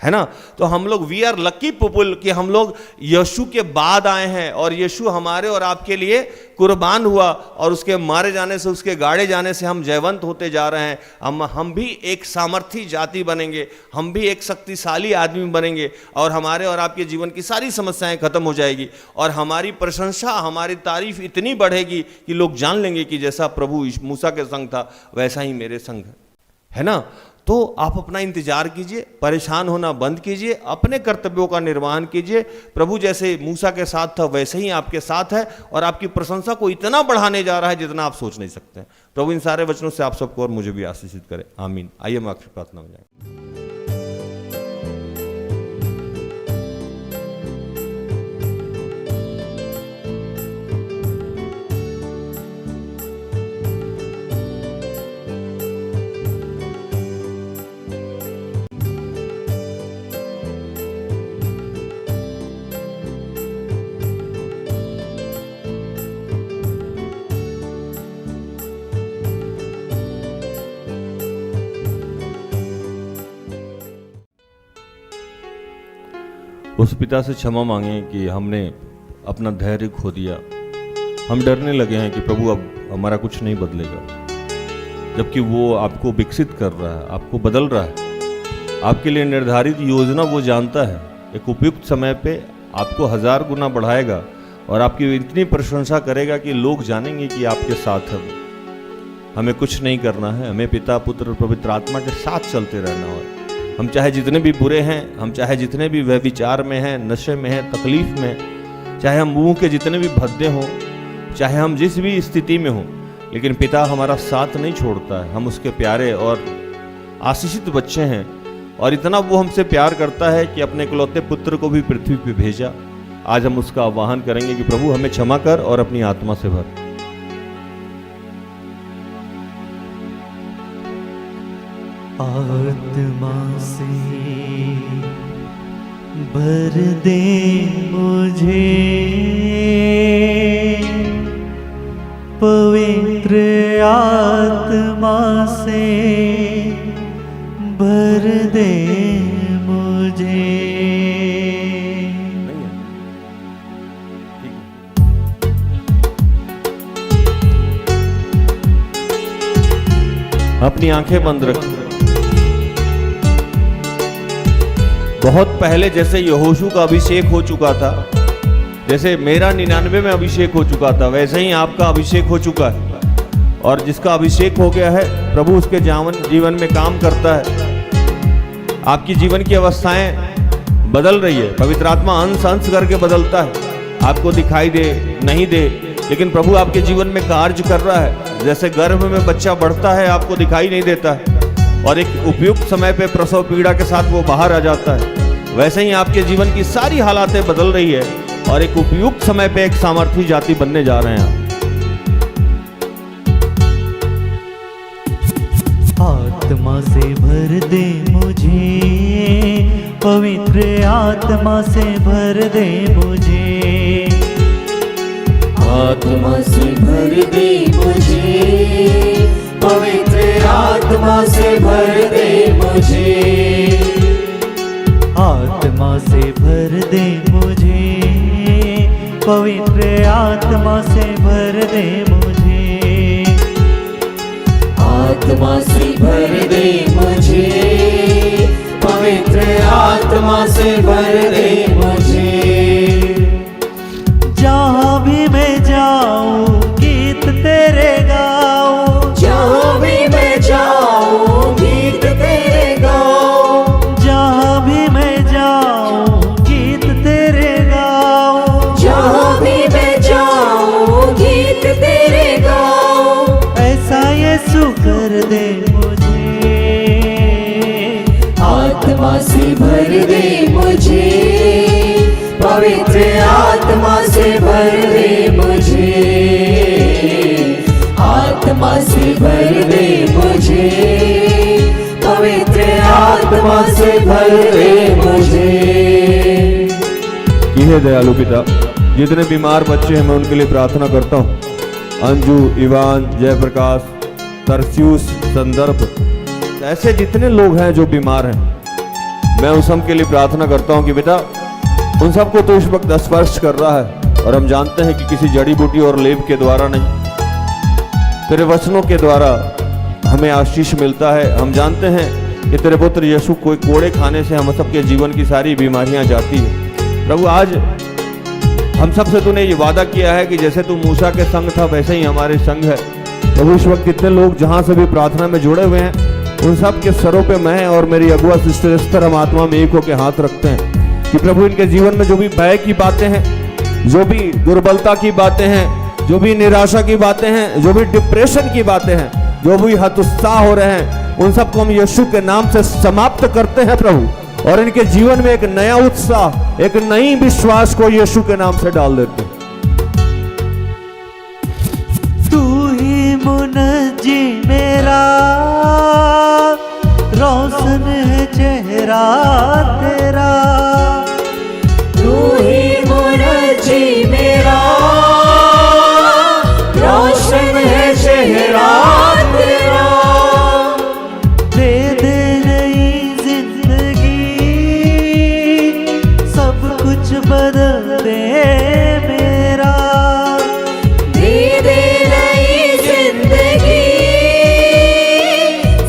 [SPEAKER 7] है ना। तो हम लोग वी आर लकी पीपल कि हम लोग यीशु के बाद आए हैं, और यीशु हमारे और आपके लिए कुर्बान हुआ, और उसके मारे जाने से, उसके गाड़े जाने से हम जयवंत होते जा रहे हैं। हम भी एक सामर्थी जाति बनेंगे, हम भी एक शक्तिशाली आदमी बनेंगे, और हमारे और आपके जीवन की सारी समस्याएं खत्म हो जाएगी, और हमारी प्रशंसा, हमारी तारीफ इतनी बढ़ेगी कि लोग जान लेंगे कि जैसा प्रभु मूसा के संग था वैसा ही मेरे संग है ना। तो आप अपना इंतजार कीजिए, परेशान होना बंद कीजिए, अपने कर्तव्यों का निर्वहन कीजिए। प्रभु जैसे मूसा के साथ था वैसे ही आपके साथ है और आपकी प्रशंसा को इतना बढ़ाने जा रहा है जितना आप सोच नहीं सकते हैं। प्रभु इन सारे वचनों से आप सबको और मुझे भी आशीषित करे, आमीन। आइए हम आखिरी प्रार्थना में जाएं। उस पिता से क्षमा मांगे कि हमने अपना धैर्य खो दिया। हम डरने लगे हैं कि प्रभु अब हमारा कुछ नहीं बदलेगा, जबकि वो आपको विकसित कर रहा है, आपको बदल रहा है। आपके लिए निर्धारित योजना वो जानता है। एक उपयुक्त समय पे आपको 1000 गुना बढ़ाएगा और आपकी इतनी प्रशंसा करेगा कि लोग जानेंगे कि आपके साथ है वो। हमें कुछ नहीं करना है, हमें पिता पुत्र और पवित्र आत्मा के साथ चलते रहना है। हम चाहे जितने भी बुरे हैं, हम चाहे जितने भी व्यभिचार में हैं, नशे में हैं, तकलीफ में, चाहे हम मुंह के जितने भी भद्दे हों, चाहे हम जिस भी स्थिति में हों, लेकिन पिता हमारा साथ नहीं छोड़ता है। हम उसके प्यारे और आशीषित बच्चे हैं और इतना वो हमसे प्यार करता है कि अपने इकलौते पुत्र को भी पृथ्वी पे भेजा। आज हम उसका आह्वान करेंगे कि प्रभु हमें क्षमा कर और अपनी आत्मा से भर।
[SPEAKER 5] आत्मा से भर दे मुझे, पवित्र आत्मा से भर दे मुझे।
[SPEAKER 7] अपनी आंखें बंद रखिए। बहुत पहले जैसे यहोशू का अभिषेक हो चुका था, जैसे मेरा 99 में अभिषेक हो चुका था, वैसे ही आपका अभिषेक हो चुका है। और जिसका अभिषेक हो गया है प्रभु उसके जीवन में काम करता है। आपकी जीवन की अवस्थाएं बदल रही है। पवित्र आत्मा अंश अंश करके बदलता है। आपको दिखाई दे नहीं दे, लेकिन प्रभु आपके जीवन में कार्य कर रहा है। जैसे गर्भ में बच्चा बढ़ता है, आपको दिखाई नहीं देता है, और एक उपयुक्त समय पे प्रसव पीड़ा के साथ वो बाहर आ जाता है। वैसे ही आपके जीवन की सारी हालातें बदल रही है और एक उपयुक्त समय पे एक सामर्थी जाति बनने जा रहे हैं।
[SPEAKER 5] आत्मा से भर दे मुझे, पवित्र आत्मा से भर दे मुझे।
[SPEAKER 8] आत्मा से भर दे मुझे, पवित्र आत्मा से भर दे मुझे।
[SPEAKER 5] आत्मा से भर दे मुझे, पवित्र आत्मा से भर दे मुझे।
[SPEAKER 8] आत्मा से भर दे मुझे, पवित्र आत्मा से भर दे मुझे।
[SPEAKER 5] जहाँ भी मैं जाऊँ गीत तेरे गाऊँ,
[SPEAKER 8] जहाँ भी मैं जाऊँ गीत तेरे गाऊँ।
[SPEAKER 5] जहाँ भी मैं जाऊँ गीत तेरे गाऊँ।
[SPEAKER 8] जहाँ भी मैं जाऊँ गीत तेरे गाऊँ।
[SPEAKER 5] ऐसा यीशु कर दे मुझे।
[SPEAKER 8] आत्मा से भर दे मुझे, पवित्र आत्मा से भर दे मुझे। आत्मा से भर दे मुझे, पवित्र आत्मा से भर दे मुझे।
[SPEAKER 7] हे दयालु पिता, जितने बीमार बच्चे हैं मैं उनके लिए प्रार्थना करता हूँ। अंजू, इवान, जयप्रकाश, तरस्यूस, संदर्भ, ऐसे जितने लोग हैं जो बीमार हैं, मैं उन सब के लिए प्रार्थना करता हूँ कि बेटा उन सबको तो इस वक्त स्पर्श कर रहा है। और हम जानते हैं कि किसी जड़ी बूटी और लेप के द्वारा नहीं, तेरे वचनों के द्वारा हमें आशीष मिलता है। हम जानते हैं कि तेरे पुत्र यीशु कोई कोड़े खाने से हम सबके जीवन की सारी बीमारियां जाती है। प्रभु आज हम सब से तूने ये वादा किया है कि जैसे तू मूसा के संग था वैसे ही हमारे संग है। प्रभु इस वक्त कितने लोग जहाँ से भी प्रार्थना में जुड़े हुए हैं,
[SPEAKER 9] उन सब के सरों पे मैं और मेरी अगुआ सिस्टर एस्तर हम आत्मा में एक होकर हाथ रखते हैं कि प्रभु इनके जीवन में जो भी भय की बातें हैं, जो भी दुर्बलता की बातें हैं, जो भी निराशा की बातें हैं, जो भी डिप्रेशन की बातें हैं, जो भी हतोत्साह हो रहे हैं, उन सबको हम यीशु के नाम से समाप्त करते हैं प्रभु, और इनके जीवन में एक नया उत्साह, एक नई विश्वास को यीशु के नाम से डाल देते हैं।
[SPEAKER 5] तू ही मुनज्जी मेरा, रोशन है चेहरा तेरा।
[SPEAKER 8] तू ही मुनज्जी मेरा, रोशन है चेहरा तेरा।
[SPEAKER 5] दे दे नई जिंदगी, सब कुछ बदल दे मेरा।
[SPEAKER 8] दे दे नई जिंदगी,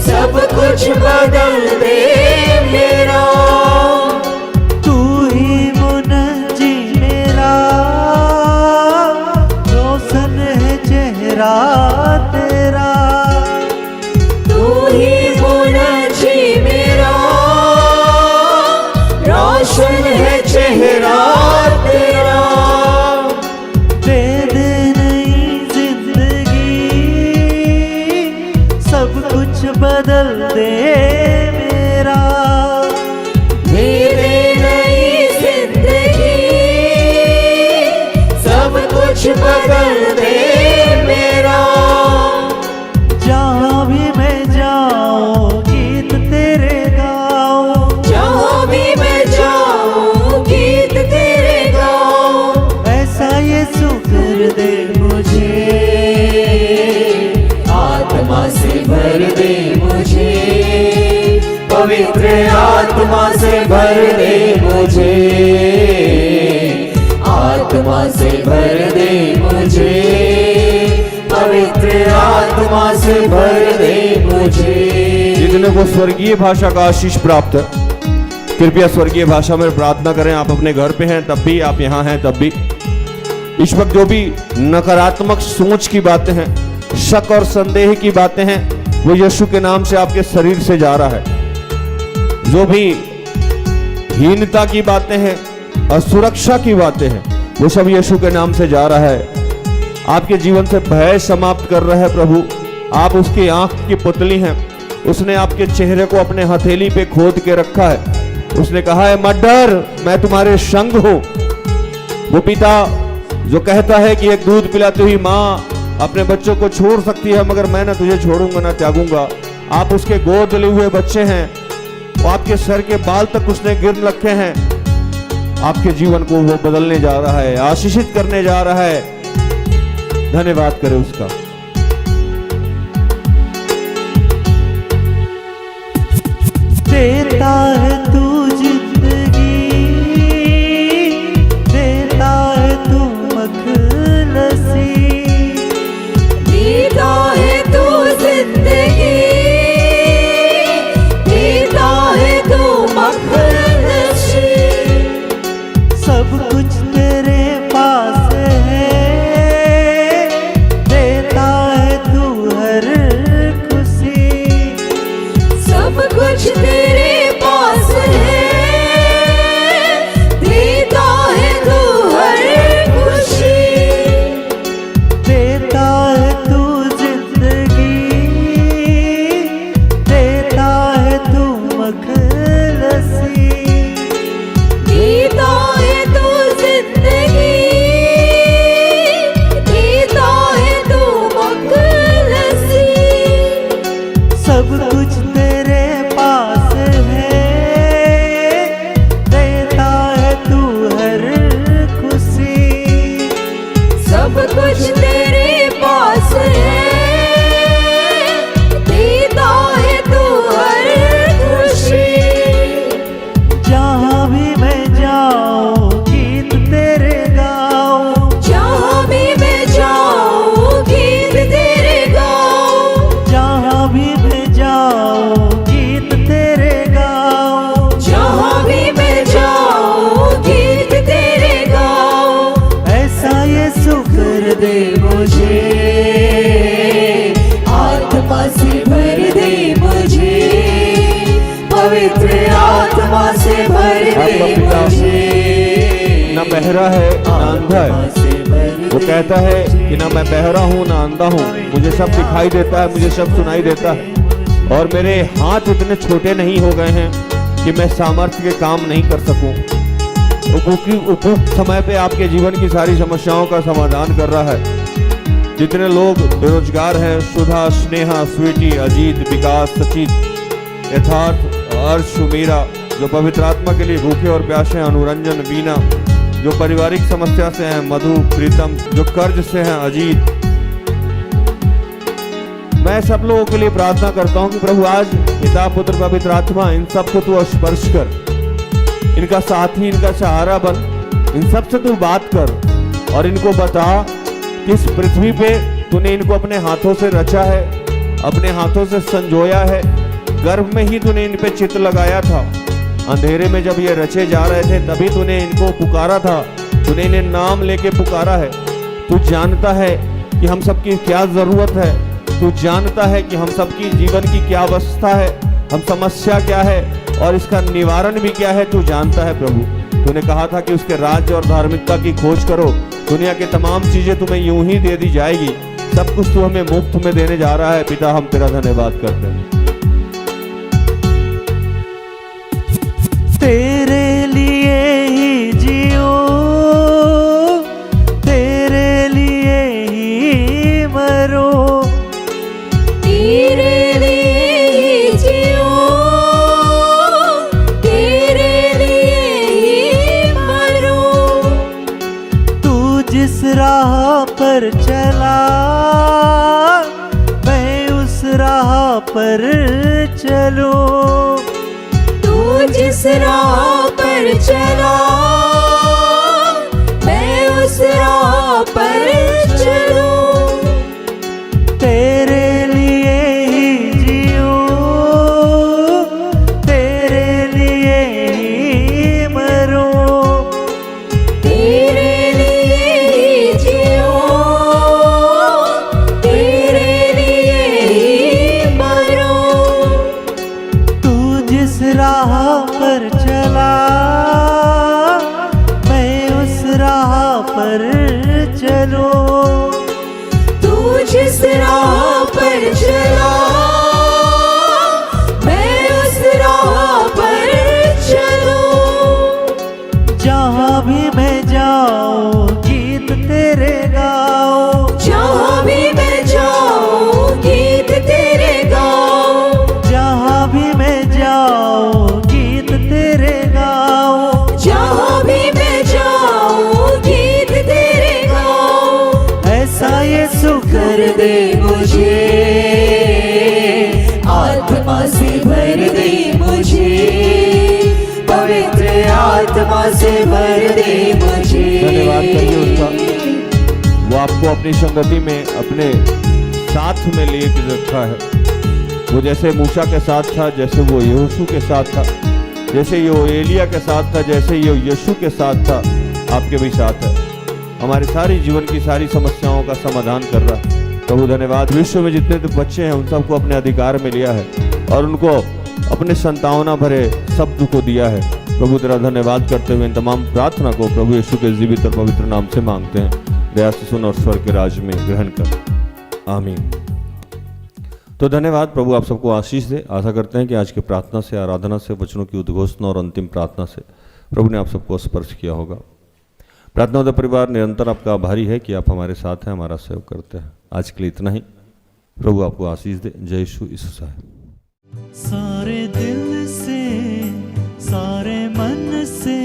[SPEAKER 8] सब कुछ बदल दे मेरा।
[SPEAKER 5] तू ही मुनज्जी मेरा, रोशन है चेहरा तेरा।
[SPEAKER 8] तू ही मुनज्जी मेरा, रोशन है चेहरा तेरा।
[SPEAKER 5] दे दे नई जिंदगी, सब कुछ बदल दे मेरा।
[SPEAKER 8] दे दे नई जिंदगी, सब कुछ बदल दे मेरा।
[SPEAKER 5] जहाँ भी मैं जाऊँ गीत तेरे गाऊँ,
[SPEAKER 8] जहाँ भी मैं जाऊँ गीत तेरे गाऊँ।
[SPEAKER 5] ऐसा यीशु कर दे मुझे,
[SPEAKER 8] आत्मा से भर दे मुझे, पवित्र आत्मा से भर दे मुझे, आत्मा से भर दे मुझे, पवित्र आत्मा से भर दे मुझे।
[SPEAKER 9] जितने को स्वर्गीय भाषा का आशीष प्राप्त है, कृपया स्वर्गीय भाषा में प्रार्थना करें। आप अपने घर पे हैं तब भी, आप यहाँ हैं तब भी। इस वक्त जो भी नकारात्मक सोच की बातें हैं, शक और संदेह की बातें हैं, वो यीशु के नाम से आपके शरीर से जा रहा है। जो भी हीनता की बातें हैं, असुरक्षा की बातें हैं, वो सब यीशु के नाम से जा रहा है। आपके जीवन से भय समाप्त कर रहा है प्रभु। आप उसकी आंख की पुतली हैं। उसने आपके चेहरे को अपने हथेली पे खोद के रखा है। उसने कहा है मत डर, मैं तुम्हारे संग हूं। वो पिता जो कहता है कि एक दूध पिलाती हुई माँ अपने बच्चों को छोड़ सकती है, मगर मैं ना तुझे छोड़ूंगा ना त्यागूंगा। आप उसके गोद लिए हुए बच्चे हैं। वो आपके सर के बाल तक उसने गिन रखे हैं। आपके जीवन को वो बदलने जा रहा है, आशीषित करने जा रहा है। धन्यवाद करें उसका।
[SPEAKER 5] देता है तू जिंदगी, देता है तू मखलसी।
[SPEAKER 8] देता है तू जिंदगी, देता है तू मखलसी।
[SPEAKER 5] सब कुछ तेरे पास है, देता है तू हर खुशी।
[SPEAKER 8] सब कुछ तेरे पास है, देता है तू हर खुशी।
[SPEAKER 5] देता है तू जिंदगी, देता है तू मखलसी।
[SPEAKER 8] देता है तू जिंदगी, देता है तू मखलसी।
[SPEAKER 5] सब कुछ तेरे पास है, देता है तू हर खुशी।
[SPEAKER 8] सब कुछ तेरे पास है, देता है तू हर खुशी। पवित्र आत्मा से भर दे
[SPEAKER 9] आपका पिता
[SPEAKER 8] मुझे,
[SPEAKER 9] ना बहरा है ना अंधा है। वो कहता है कि ना मैं बहरा हूँ ना अंधा हूँ, मुझे सब दिखाई देता है, मुझे सब सुनाई देता है। और मेरे हाथ इतने छोटे नहीं हो गए हैं कि मैं सामर्थ्य के काम नहीं कर सकूं। उपयुक्त समय पे आपके जीवन की सारी समस्याओं का समाधान कर रहा है। जितने लोग बेरोजगार हैं, सुधा, स्नेहा, स्वीटी, अजीत, विकास, सचित, यथार्थ, अर्श, मीरा, जो पवित्र आत्मा के लिए भूखे और प्यासे हैं, अनुरंजन, वीना, जो पारिवारिक समस्या से हैं, मधु, प्रीतम, जो कर्ज से हैं, अजीत, मैं सब लोगों के लिए प्रार्थना करता हूं कि प्रभु आज पिता, पुत्र, पवित्र आत्मा इन सबको तू स्पर्श कर, इनका साथी, इनका सहारा बन, इन सब से तू बात कर और इनको बता कि इस पृथ्वी पे तूने इनको अपने हाथों से रचा है, अपने हाथों से संजोया है, गर्भ में ही तूने इन पे चित्त लगाया था। अंधेरे में जब ये रचे जा रहे थे तभी तूने इनको पुकारा था, तूने इन्हें नाम लेके पुकारा है। तू जानता है कि हम सबकी क्या जरूरत है, तू जानता है कि हम सबकी जीवन की क्या अवस्था है, हम समस्या क्या है और इसका निवारण भी क्या है, तू जानता है प्रभु। तूने कहा था कि उसके राज्य और धार्मिकता की खोज करो, दुनिया के तमाम चीजें तुम्हें यूं ही दे दी जाएगी, सब कुछ तू हमें मुफ्त में देने जा रहा है। पिता, हम तेरा धन्यवाद करते हैं।
[SPEAKER 5] तेरे लिए ही जियो, तेरे लिए ही मरो,
[SPEAKER 8] तेरे लिए ही जियो, तेरे लिए ही मरो।
[SPEAKER 5] तू जिस राह पर चला मैं उस राह पर चलूं,
[SPEAKER 8] जिस राह पर चला मैं उस राह पर चलूं।
[SPEAKER 5] तेरे लिए ही जियो, तेरे लिए ही मरो,
[SPEAKER 8] तेरे लिए ही जियो, तेरे लिए ही मरो।
[SPEAKER 5] तू जिस राह पर चला मैं उस राह पर चलूं,
[SPEAKER 8] तू जिस राह पर चला मैं उस राह पर चलूं।
[SPEAKER 5] जहाँ भी मैं जाऊँ गीत तेरे गाओ,
[SPEAKER 8] जहाँ भी मैं जाऊँ गीत तेरे गाऊँ,
[SPEAKER 5] जहाँ भी मैं जाऊँ गीत तेरे गाओ,
[SPEAKER 8] जहाँ भी मैं जाऊँ गीत तेरे गाऊँ।
[SPEAKER 5] ऐसा यीशु
[SPEAKER 8] कर दे मुझे, आत्मा से भर दे मुझे, पवित्र आत्मा से भर दे मुझे।
[SPEAKER 9] धन्यवाद करिए उसका, वो आपको अपनी संगति में अपने साथ में लिए रखा है। वो जैसे मूसा के साथ था, जैसे वो यहोशू के साथ था, जैसे ये एलिया के साथ था, जैसे ये यीशु के साथ था, आपके भी साथ है। हमारे सारी जीवन की सारी समस्याओं का समाधान कर रहा है। प्रभु धन्यवाद। विश्व में जितने बच्चे हैं उन सबको अपने अधिकार में लिया है और उनको अपने संतावना भरे शब्द को दिया है। प्रभु तेरा धन्यवाद करते हुए इन तमाम प्रार्थना को प्रभु यीशु के जीवित और पवित्र नाम से मांगते हैं। दया से सुन और स्वर्ग के राज्य में ग्रहण कर, आमीन। तो धन्यवाद, प्रभु आप सबको आशीष दे। आशा करते हैं कि आज की प्रार्थना से, आराधना से, वचनों की उद्घोषणा और अंतिम प्रार्थना से प्रभु ने आप सबको स्पर्श किया होगा। प्रार्थना उदय परिवार निरंतर आपका आभारी है कि आप हमारे साथ हैं, हमारा सहयोग करते हैं। आज के लिए इतना ही। प्रभु आपको आशीष दे। जय यीशु मसीह।
[SPEAKER 5] सारे दिल से, सारे मन से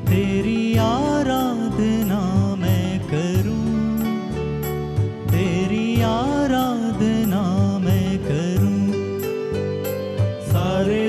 [SPEAKER 5] तेरी आराधना मैं करूं, तेरी आराधना मैं करूं। सारे